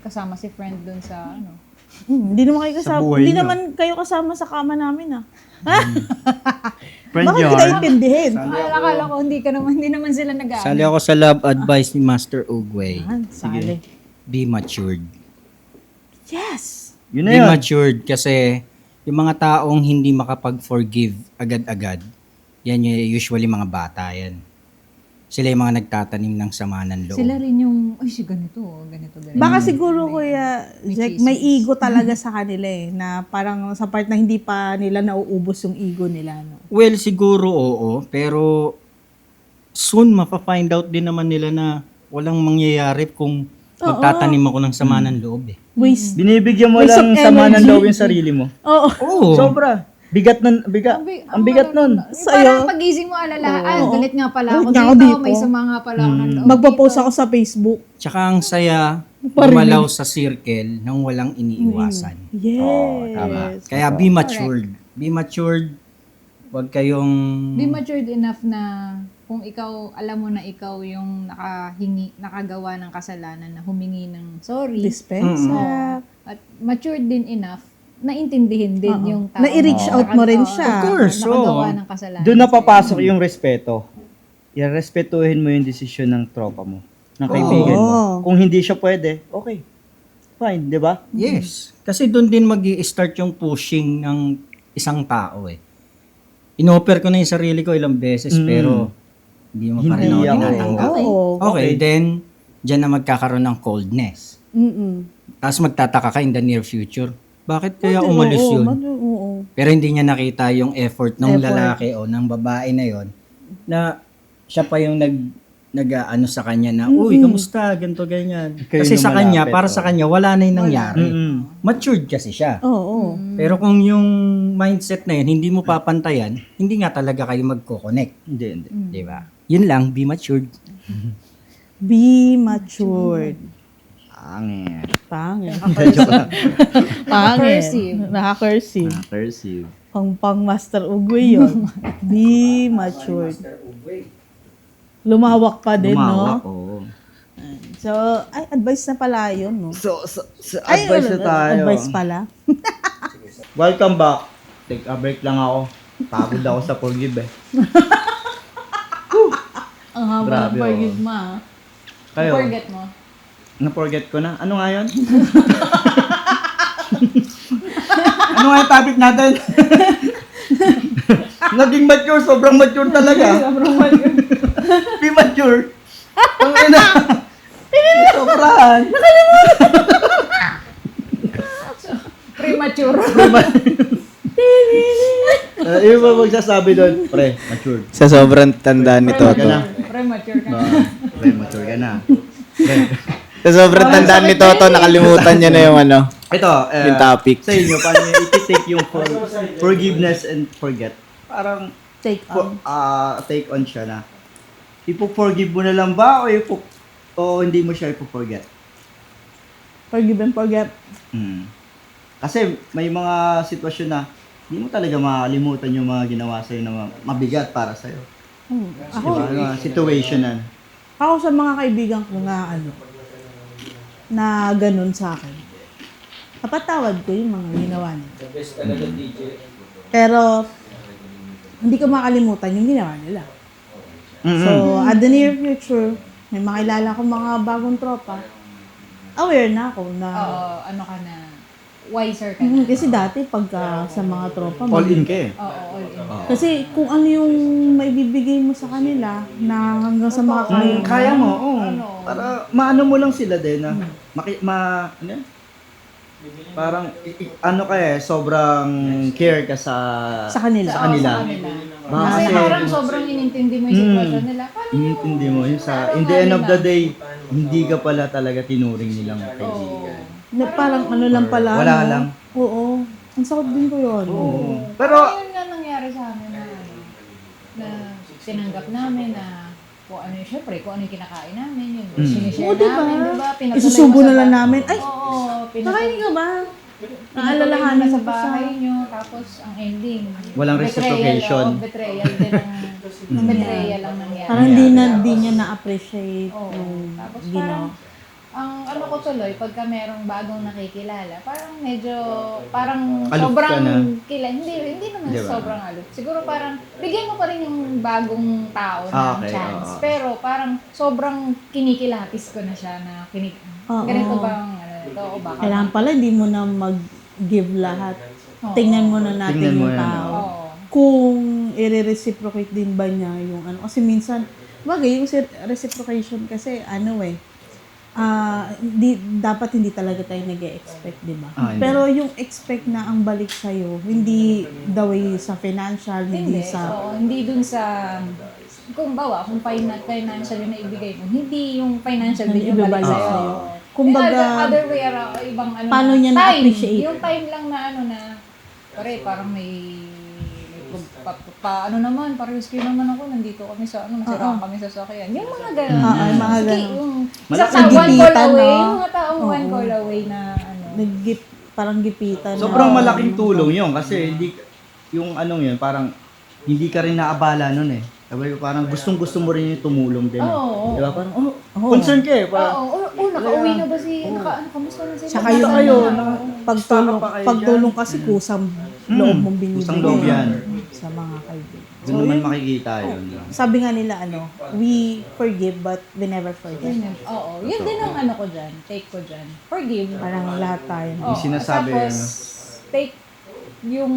kasama si friend dun sa Hindi naman kayo Sa kasama. buhay Hindi nyo. naman kayo kasama sa kama namin Friend Bakit yard. kita intindihin? Akala ko hindi naman sila Sali ako sa love advice ni Master Ugway. Sali. Be matured. Yes! Yun na Be yun. matured kasi yung mga taong hindi makapag-forgive agad-agad, yan yung usually mga bata yan. Sila yung mga nagtatanim ng sama ng loob. Sila rin yung, si ganito. Baka siguro, Kuya Jack, may ego talaga sa kanila na parang sa part na hindi pa nila nauubos yung ego nila. No? Well, siguro oo, pero soon mapafind out din naman nila na walang mangyayari kung magtatanim ako ng sama ng loob eh. Waste. Binibigyan mo Waste lang of sama ng energy. loob yung sarili mo. Oo. Oo. Sobra. Ang bigat nun. Parang pagising mo alalahaan, galit nga pala ako Galit nga ako dito, dito. may sama nga pala ako ng loob Magpo-post dito. ako sa Facebook. Tsaka ang saya gumalaw sa circle nang walang iniiwasan. Yes. tama. Kaya be matured. Be matured. Huwag kayong... Be matured enough na kung ikaw, alam mo na ikaw yung nakagawa ng kasalanan na humingi ng sorry. Dispensa. At matured din enough na intindihin din yung tao. Na-i-reach out mo rin siya. Of course, Nakagawa oo. ng kasalanan. Doon na papasok yung respeto. Irespetuhin mo yung desisyon ng tropa mo, ng kaibigan mo. Kung hindi siya pwede, okay. Fine, di ba? Yes. Kasi doon din mag-i-start yung pushing ng isang tao eh. Inoffer ko na yung sarili ko ilang beses pero hindi mo pa rin ako Hindi ako. tinatanggap. Oo. Okay, then dyan na magkakaroon ng coldness. Tapos magtataka ka in the near future. Bakit kaya umalis yun? Oo. Pero hindi niya nakita yung effort ng lalaki o ng babae na yon na siya pa yung nag-ano sa kanya na, uy, kamusta, ganito, ganyan. Kayo Kasi yung sa kanya, malapit, para oh. sa kanya, wala na yung nangyari. Mm-mm. Matured kasi siya. Oo. Pero kung yung mindset na yun, hindi mo papantayan, hindi nga talaga kayo magko-connect. Hindi. Di ba? Yun lang, be matured. Be matured. Angin. Pangit. Joke lang. Pangit. Cursive. Naka-cursive. Cursive. Pang Master Ugwe yun. Be matured. Lumawak pa din, Lumawak, no? oo. So, ay, advice na pala yun, no? So advice na tayo. Advice pala. Welcome back. Take a break lang ako. Pagod ako sa forgive eh. Ang haba ng Grabe, forgive oh. mo, ah. Kayo, Forget mo. na-forget ko na. Ano nga yun? Ano nga yung topic natin? Naging mature, sobrang mature talaga. Sobrang mature. Be mature. Ang ina. Sobrahan. Premature. Yung ba magsasabi doon? Pre, mature. Sa sobrang tanda ni Ka Toto. na. Premature ka. Pre, mature ka na. Pre. Sa sobrang tanda ni Toto, nakalimutan niya na yung ano. Ito, Yung topic. Sa inyo, paano nyo i-take yung forgiveness and forget? Parang, Take on. take on siya na. Ipo-forgive mo na lang ba o hindi mo siya ipo-forget? Forgive and forget. Kasi may mga sitwasyon na hindi mo talaga makalimutan yung mga ginawa sa'yo na mabigat para sa'yo. Ako, Diba? Ano, situationan. ako sa mga kaibigan ko nga, na ganun sa akin. Napatawad ko yung mga ginawa nila. Pero, hindi ko makalimutan yung ginawa nila. So, at the near future, may makilala ko mga bagong tropa, aware na ako na, Ano ka na, wiser ka na. kasi dati pagka sa mga tropa, All in ka eh. Oo, all in. kasi kung ano yung maibibigay mo sa kanila na hanggang sa makakaya mo. Kaya mo, oo. Ano? Para maano mo lang sila din na ano yan? Parang ano ka eh, sobrang care ka sa Sa kanila. Sa kanila. Baka Kasi kasi parang sobrang inintindi mo yung sitwasyon nila. Paano inintindi mo yun sa in the end of the day, hindi ka pala talaga tinuring nilang kaibigan. Na parang ano lang pala. Wala no? lang. Oo. Ang sakit din ko yun. Oo. Pero Pero yun nga nangyari sa amin na tinanggap namin na kung ano yung, syempre, kung ano yung kinakain namin, yun, sinishare Oo, diba? namin, diba? Pinatuloy Isusubo mo sa na lang bahay. namin. Ay, Oo, nakainin ka ba? Naalalahanan Naalalahanan sa ko sa... bahay nyo, tapos ang ending. Walang reciprocation. Betrayal din ang betrayal ang nangyari. Parang di niya na-appreciate Oo. yung Tapos ginawa. ang ano ko tuloy, pagka merong bagong nakikilala, parang medyo, parang Aloof sobrang ka na. hindi naman Diba? sobrang aloof. Siguro parang, bigyan mo pa rin yung bagong tao ng Okay, chance. oo. Pero parang sobrang kinikilatis ko na siya na Oo. ganito ba ang ano ito, o baka Kailangan pala, hindi mo na mag-give lahat. Oo. Tingnan mo na natin Tingnan mo yung na, tao. Oo. Kung i-reciprocate din ba niya yung ano. Kasi minsan, bagay, yung reciprocation kasi dapat hindi talaga tayo nag-expect, di ba? Hindi. Pero yung expect na ang balik sa'yo, hindi the way sa financial, hindi sa... hindi dun sa, kung kung financial yung naibigay mo, hindi yung financial din yung balik Ibabalik sa'yo. sa'yo. Kumbaga, other way around, ibang ano paano na, niya time. na-appreciate? Yung time lang na parang may ano naman, rescue naman ako, nandito kami sa, masiraan kami sa sakyan. Yung mga ganun. Yung mga Sige, ganun. yung Malaking sa one call gipitan, away, no? yung mga taong one Oo. call away na parang gipitan. sobrang na- malaking tulong yun kasi hindi yung anong yun, parang hindi ka rin naabala nun eh. Sabi ko, parang gustong-gusto mo rin yung tumulong din. Oo. Di ba? Parang, concern ka eh. Parang, nakauwi na ba kamusta na sila? Tsaka Basta yung kayo, pagtulong, basta pa kayo pagtulong kasi kusang loob mong binibigay. kusang loob yan. Sa mga kaibigan. doon naman makikita yun. Sabi nga nila, we forgive but we never forget. Oo, yun din ang ano ko dyan, take ko dyan. Forgive. Parang lahat tayo. Oo, Yung sinasabi, tapos, take yung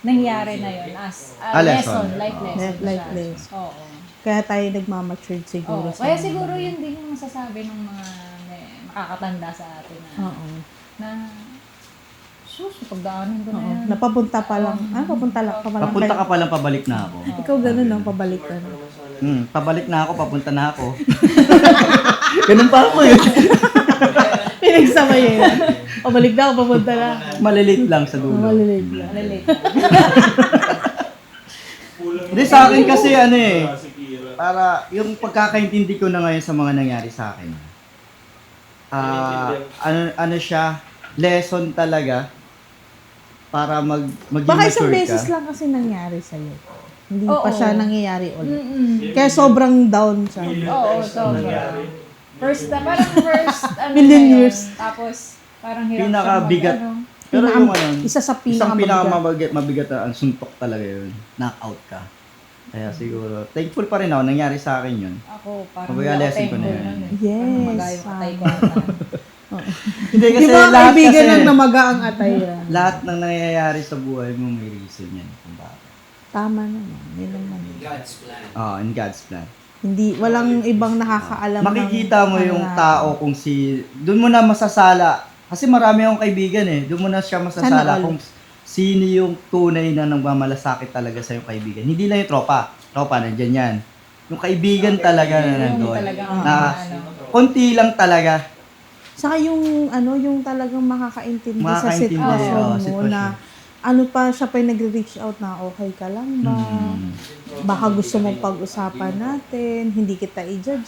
nangyari na yun as a lesson. life lesson. Life siya. lesson. Oo. Kaya tayo nagmamatured siguro. Oo. Kaya siguro yun din yung masasabi ng mga makakatanda sa atin Oo. na pagdaanin ko na yan. Napapunta pa lang. Papunta ka pa lang. Papunta ka palang pabalik na ako. Ikaw ganun lang, pabalik ka na. Pabalik na ako, papunta na ako. Ganun pa ako eh. Pinagsama yun. Pabalik na ako, papunta na. Malilate lang sa dulo. Malilate lang. Malilate. Hindi sa akin kasi ano eh. Para yung pagkakaintindi ko na ngayon sa mga nangyari sa akin. Ano siya, lesson talaga para maging Baka isang mature beses ka. lang kasi nangyari sa'yo. Hindi Oo. pa siya nangyayari ulit. Mm-mm. Kaya sobrang down siya. Oo, sobra. Parang first, Million na yun. years. Tapos, parang hirap Pinakabigat. siya mag- Pero yung ano, Isa sa isang pinakamabigat. mabigat na ang suntok talaga yun. Knockout ka. Kaya siguro, thankful pa rin ako, nangyari sa akin yun. Ako, parang Kumbaga, hindi ako lesson ko na thankful yun. nun eh. Yes, Parang magayong ah. atay ko ata. Hindi Di kasi ba lahat kaibigan kasi, ng namaga ang atay yan? lahat ng nangyayari sa buhay mo may reason yan. Kung bakit. Tama naman. Yun naman. In God's plan. Hindi, walang ibang nakakaalam. Makikita mo ng- yung ano tao kung doon mo na masasala. Kasi marami akong kaibigan eh. Doon mo na siya masasala Sana all. kung sino yung tunay na nagmamalasakit talaga sa yung kaibigan. Hindi lang yung tropa. Tropa, nandyan yan. Yung kaibigan talaga na Yung nandun. talagang, Na ano. konti lang talaga. Saka yung talagang makakaintindi sa Makakaintindi, sitwasyon oo, mo sitwasyon. na ano pa siya pa nagre-reach out na okay ka lang ba? Baka gusto mong pag-usapan natin, hindi kita i-judge.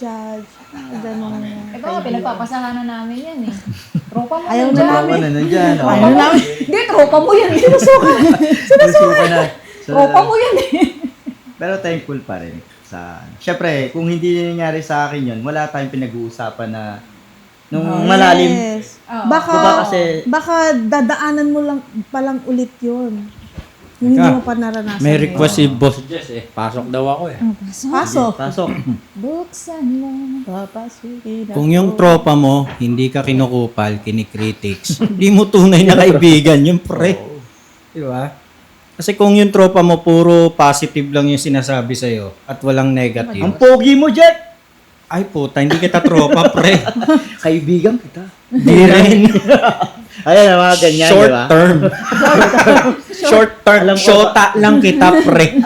Ganun. Eh baka pinagpapasahanan namin yan eh. Tropa mo Ayaw yan na dyan. Tropa na nandyan. Oh. Ayaw namin. Hindi, tropa mo yan. Sinusukan. Susuka na. So, Tropa mo yan eh. pero thankful pa rin. Syempre, kung hindi nangyari sa akin yun, wala tayong pinag-uusapan na nung malalim. Yes. Oo. Diba kasi- Baka dadaanan mo lang palang ulit yun. Hindi Teka, mo pa naranasan. May yun. request si Boss Jess eh. Pasok daw ako eh. Pasok. Pasok. Buksan mo. Papasukin Kung yung tropa mo, hindi ka kinukupal, kinikritics, hindi mo tunay na kaibigan, yung pre. Di ba? Kasi kung yung tropa mo, puro positive lang yung sinasabi sa'yo at walang Ang negative. pogi mo, Jack! Ay puta, hindi kita tropa, pre. Kaibigan kita. Di rin. Ayan, mga ganyan, Short di ba? term. Short term. Alam ko Shota lang kita, pre.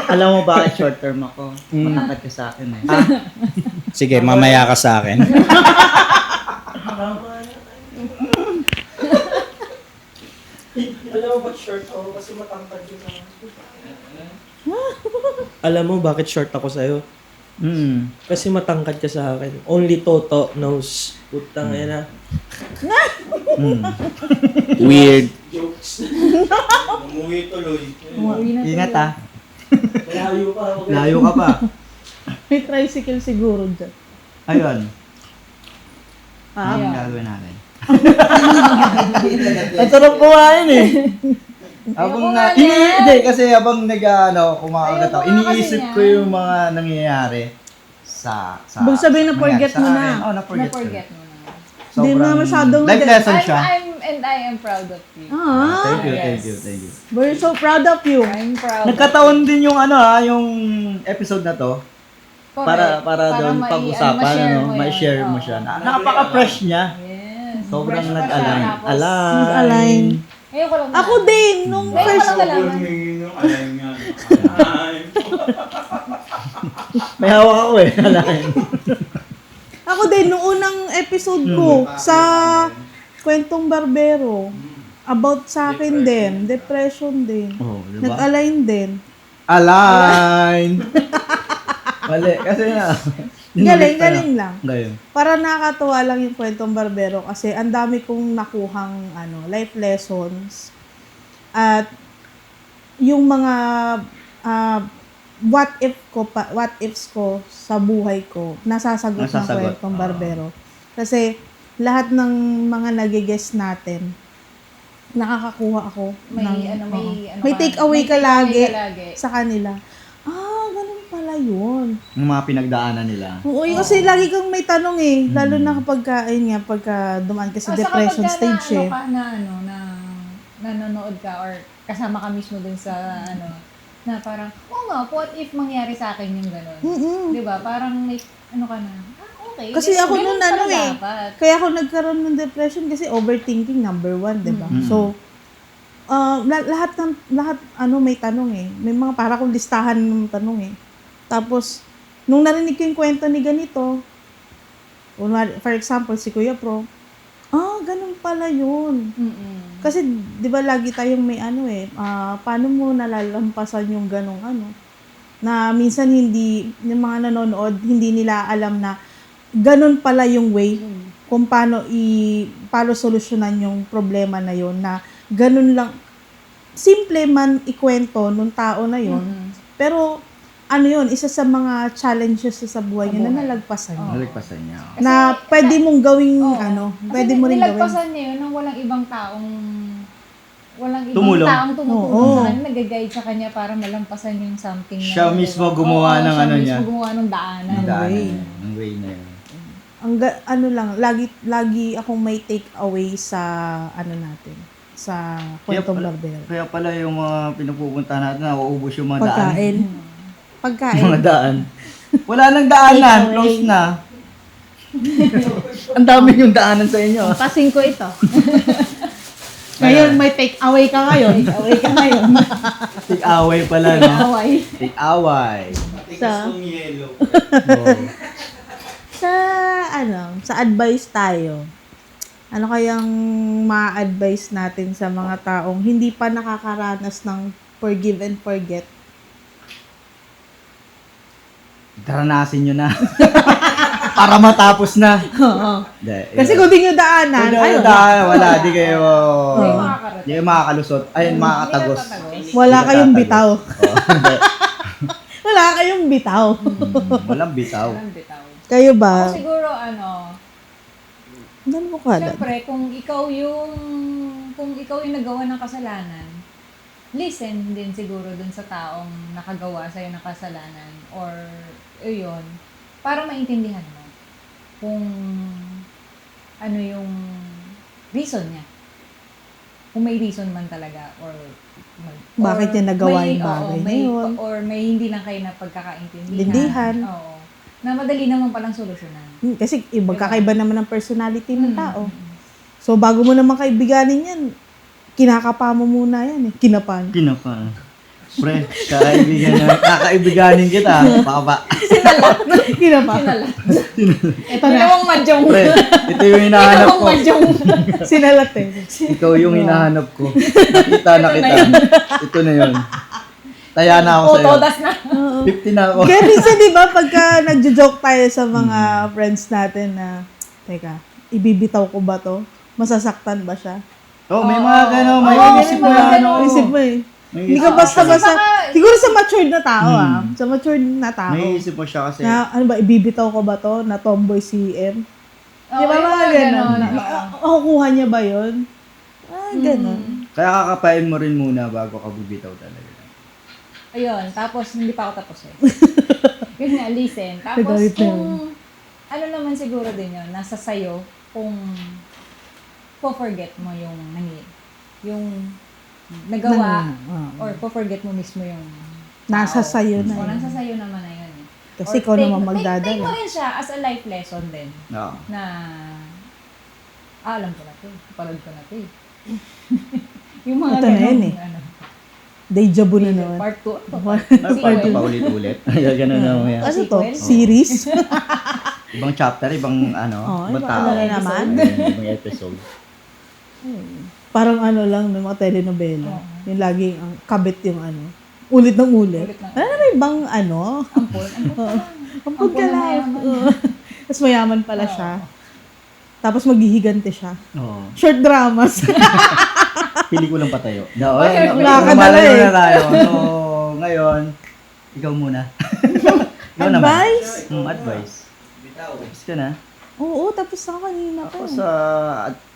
Alam mo bakit short term ako? Matangkad ka sa akin eh. Sige, mamaya ka sa akin. Alam mo bakit short ako sa'yo? Kasi matangkad ka sa akin. Only Toto knows. Putang ina. Weird. Umuwi na Ingat ah. Malayo pa ako. Layo ka pa. May tricycle siguro dyan. Ayun. Ah, Anong gagawin natin? Ang sarap kumain eh. Habang hindi kasi habang kumakagat ako, Ayoko nga kasi iniisip ko yan. yung mga nangyayari sa Ibig sabihin na forget nangyari mo sa na. akin. Oh, na-forget ko. Na-forget mo na. Hindi mo na masyadong life lesson siya. I am proud of you. Ah, Thank you, Yes. thank you. we're so proud of you. I'm proud. Nagkataon din yung yung episode na to. Correct. Para doon pag-usapan, ma-share mo siya. Napaka-fresh niya. Yes. Sobrang Fresh pa siya, nag-align. tapos- Nag-align. Ngayon ko lang Ako din, nung Ngayon ko first, lang nalaman. May hawak ako eh. Align. ako din, nung unang episode ko sa Kwentong Barbero, about sa akin din, depression din. Oh, diba? Nag-align din. Align! Mali, kasi Galing lang. Galing. Para nakakatuwa lang yung Kwentong Barbero kasi ang dami kong nakuhang life lessons at yung mga what ifs ko sa buhay ko nasasagot ng Nasasagot. Kwentong Barbero. Kasi lahat ng mga nagigest natin nakakakuha ako may take away ka lagi sa kanila. Ganun pala yun. Yung mga pinagdaanan nila. Oo, kasi lagi kang may tanong eh. Lalo na kapag pagka dumaan ka sa depression stage eh. Nanonood ka or kasama ka mismo dun sa na parang, what if mangyari sa akin yung gano'n? Mm-mm. Di ba? Parang may, ka na, okay. Kasi ako ganun nun pala eh. dapat. Kaya ako nagkaroon ng depression kasi overthinking number 1, di ba? So, lahat may tanong eh. May mga para kong listahan ng tanong eh. Tapos, nung narinig ko yung kwento ni ganito, for example, si Kuya Pro, ganun pala yun. Mm-mm. Kasi, di ba lagi tayong may paano mo nalalampasan yung ganong na minsan yung mga nanonood, hindi nila alam na ganun pala yung way kung paano solusyonan yung problema na yun, na ganun lang, simple man ikwento nung tao na yun, pero yun, isa sa mga challenges sa buhay niya na nalagpasan niya. Nalagpasan niya. Na pwede mong gawing, pwede mo rin gawin. nilagpasan niya yun nang walang ibang taong Tumulong. tumutulong Oo. sa kanya, nag-guide sa kanya para malampasan yung something na Siya mismo gumawa ng siya niya. mismo gumawa ng daanan. Ang daan way. ang way na yun. Lagi akong may take away sa natin, sa Kwentong Barbero. Kaya pala yung mga pinupunta natin, nauubos yung mga daan. Pagkain. Pagkain. Mga daan. Wala nang daanan, Take away. close na. Ang dami yung daanan sa inyo. Pasing ko ito. Ngayon, may take away ka ngayon. Take away ka ngayon. Take away pala, no? Away. Take away. sa, yellow. Oh. sa advice tayo. Ano kayang ma-advise natin sa mga taong hindi pa nakakaranas ng forgive and forget? Daranasin nyo na. Para matapos na. Oo. Hindi, Kasi yun. kung di nyo daanan, ayun. wala, di kayo, Hindi makakarating. di kayo makakalusot. Ayun, makakatagos. Wala Hindi kayong tatagos. bitaw. Oh, hindi. Wala kayong bitaw. Walang bitaw. Walang bitaw. Kayo ba? Ako siguro, Ano mo kada? siyempre, kung ikaw yung nagawa ng kasalanan, listen din siguro dun sa taong nakagawa sa'yo ng kasalanan or yun, para maintindihan mo kung ano yung reason niya. Kung may reason man talaga or Bakit niya nagawa yung oo, bagay na may, yun? or may hindi lang kayo na pagkakaintindihan. Lindihan. Oo. Na madali naman palang solusyonan. Kasi magkakaiba naman ng personality ng tao. So, bago mo naman kaibiganin yan, kinakapa mo muna yan eh. Kinapan. Kinapa. Pre, kakaibiganin kita. Pakaba. Kinapa. Sinalat. Ito na. Dalawang madyong. Pre, ito yung hinahanap Dalawang ko. madyong. Sinalat eh. Ikaw yung hinahanap ko. Nakita. Ito na yun. Taya na ako O, sa'yo. todas na. 50 na ako. Kaya minsan, di ba, pagka nagjo-joke tayo sa mga friends natin na, teka, ibibitaw ko ba to? Masasaktan ba siya? Oh, may mga gano'n. May Oo, isip may mo mga yan. ganon. Isip mo eh. May Hindi isip ka mo basta-basta. Baka- Siguro sa matured na tao Sa matured na tao. May isip mo siya kasi. Na, ano ba, ibibitaw ko ba to? Na tomboy si M? Di ba yung mga mga ganon? ganon, oo. Makukuha niya ba yun? Ganon. Kaya kakapain mo rin muna bago ka bibitaw talaga. Ayun, tapos hindi pa ako tapos eh. Yun nga, listen. Tapos Nagalit na kung, ano naman siguro din yun, nasa sayo kung po-forget mo yung yung nagawa or po-forget mo mismo yung Nasa tao. sayo na O, yun. nasa sayo naman na yun eh. Kasi Or ikaw take- naman Take mo magdadala. rin siya as a life lesson din. Oo. Na, alam ko na to. Palad ko na to eh. yung mga Ito na ganong, yun eh. Deja vu na naman. Part 2. Ay, paulit-ulit. Ay, ganun na yan. Ano to? Sequel? Series? Ibang chapter, ibang Oo, ibang ibang tao. ano na naman. Ibang episode. Parang ano lang ng mga telenovela. Yung laging ang kabit yung ulit ng ulit. Ulit ng Ano na ibang Ampol. Ampun ka na lang. mayaman. Oo. Tapos mayaman pala siya. Tapos maghihigante siya. Oo. Short dramas. Pelikulang patayo. No, Nakakadala eh. na tayo. So, ngayon, ikaw muna. Ikaw naman. Advice? Advice. Tapos ka na. Oo, tapos na kanina pa. Tapos,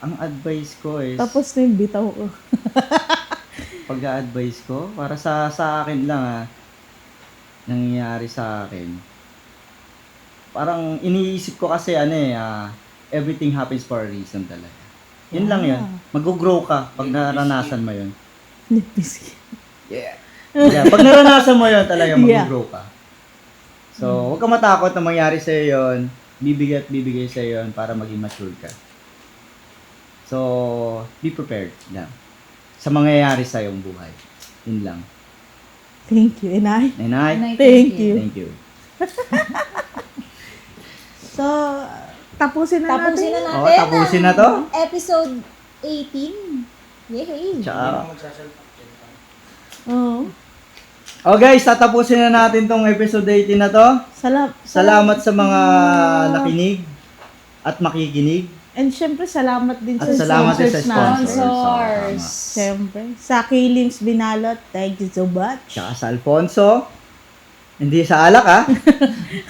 ang advice ko is, Tapos na yung bitaw ko. pag-advise ko, para sa akin lang nangyayari sa akin. Parang iniisip ko kasi everything happens for a reason talaga. Yun lang yun. Mag-grow ka pag naranasan mo yun. Nipis. Yeah. Pag naranasan mo yun talaga, Yeah. mag-grow ka. So, huwag ka matakot na mangyari sa'yo yun. Bibigay at bibigay sa'yo yun para maging mature ka. So, be prepared lang. Sa mangyayari sa iyong buhay. Yun lang. Thank you, Inay. Inay, Thank you. thank you. So, tapusin na natin. Tapusin na natin. Oo, tapusin na to. Episode 18. Yay! Tsaka, Oo. oh guys, tatapusin na natin tong episode 18 na to. Salamat sa mga nakinig at makikinig. And syempre, salamat din At sa salamat din sa sponsors natin. Sponsors. Syempre. Sa Kilings Binalot, thank you so much. Tsaka sa Alfonso. Hindi sa Alak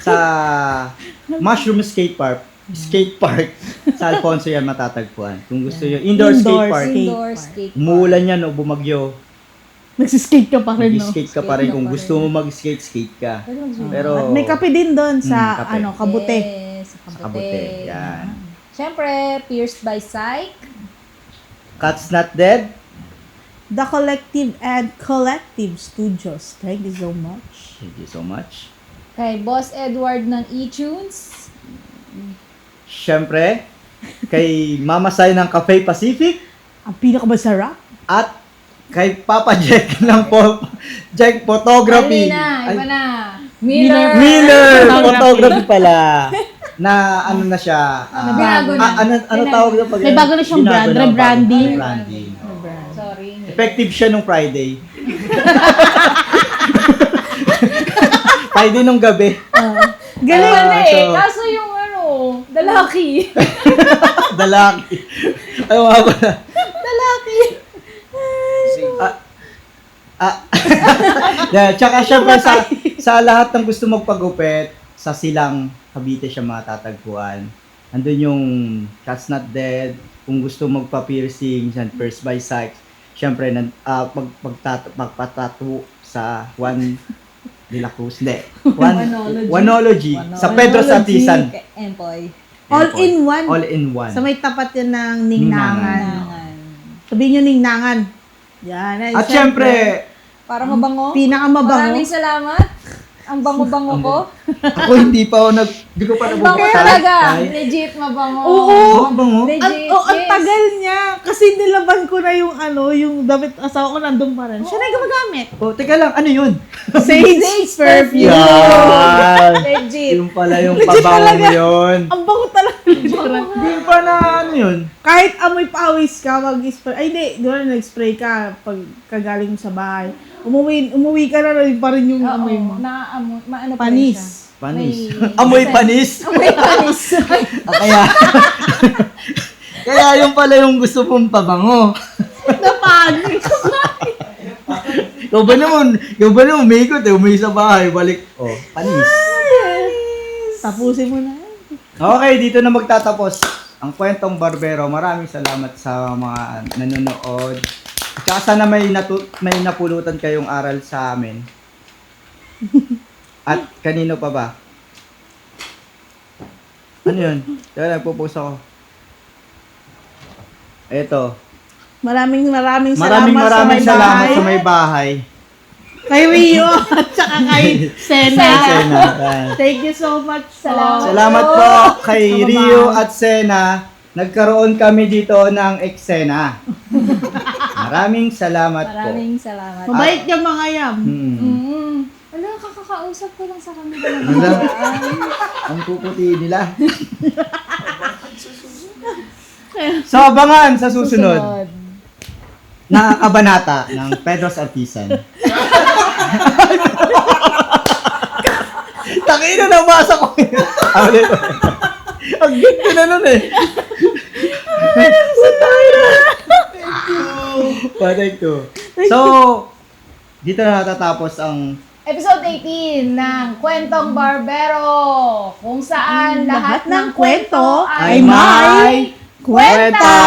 sa Mushroom Skate Park. Sa Alfonso yan matatagpuan. Kung gusto nyo, indoor skate park. Indoor skate. Umuulan yan o bumagyo. Nagsiskate ka pa rin, no? Mag-skate ka pa rin. Kung gusto mo mag-skate, skate ka. Pero, At may kape din doon sa, kape. kabute. Yes, sa kabute. Yan. Siyempre, Pierced by Psych. Cats Not Dead. The Collective and Collective Studios. Thank you so much. Thank you so much. Kay Boss Edward ng eTunes. Siyempre, kay Mama Sai ng Cafe Pacific. Ang pinakamasarap. At kay Papa Jack ng Jack Photography. Iba na. Miller. Miller Photography pala. Na ano na siya. Binago na. Ano tawag doon? May bago na siyang brand, rebranding. Rebranding. Sorry. Effective siya nung Friday. Friday nung gabi. Galing. so- Kaso yung dalaki. Dalaki. Ay, mga pala. Dalaki. Yeah, tsaka syempre sa lahat ng gusto magpagupit, sa Silang Cavite siya matatagpuan. Andun yung Cats Not Dead, kung gusto magpa-piercing, yan, First by Psych. Syempre, magpatato sa Juan de la Cruz. Hindi. Oneology. Sa Pedro Santisan. Empoy. All in one. All in one. Sa may tapat yun ng Ningnangan. Nangan. Sabihin nyo Ningnangan. Yan. At syempre, Para mabango. Pinakamabango. Maraming salamat. Ang bango-bango ko. ako hindi pa ako hindi ko pa Bango nabubuhay. talaga. Legit mabango. Oo. Ang bango. Legit. Ang yes. tagal niya. Kasi nilaban ko na yung damit asawa ko nandun pa rin. Siya na yung gumagamit. Oh, teka lang, ano yun? Sage perfume. Yan! Legit. Yung pala yung pabango yun. Ang bango talaga. Hindi pa na ano yun. Kahit amoy pawis ka, mag-spray. Ay, hindi. Doon nag-spray ka pag kagaling mo sa bahay. Umuwi ka na rin pa rin yung amoy mo. Maano pa rin siya. Panis. Panis. May- Amoy panis. Amoy panis. Kaya, kaya yung pala yung gusto mong pabango. Napanis. Ikaw ba naman, umikot umuwi sa bahay, balik, panis. Tapusin mo na. Okay, dito na magtatapos ang Kwentong Barbero. Maraming salamat sa mga nanonood. Tsaka sana may napulutan kayong aral sa amin. At kanino pa ba? Ano yun? Kaya nagpo-post ako. Eto. Maraming Maraming salamat salamat sa may bahay. Kay Rio at saka kay Sena. Sena. Yan. Thank you so much. Salamat po kay Rio at Sena. Nagkaroon kami dito ng eksena. Maraming salamat po. Maraming salamat. Mabait yung mga yam. Wala, kakakausap ko lang sa kanila. Wala. Ang puputi nila. So, abangan sa susunod na kabanata ng Pedro's Artisan. Takina, nabasa ko. Ang ganda na nun eh. Thank you. So, dito na natatapos ang Episode 18 ng Kwentong Barbero, kung saan lahat ng kwento ay may Kwenta!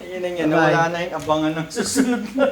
Ayun na yan, nawala na yung abangan ng susunod na.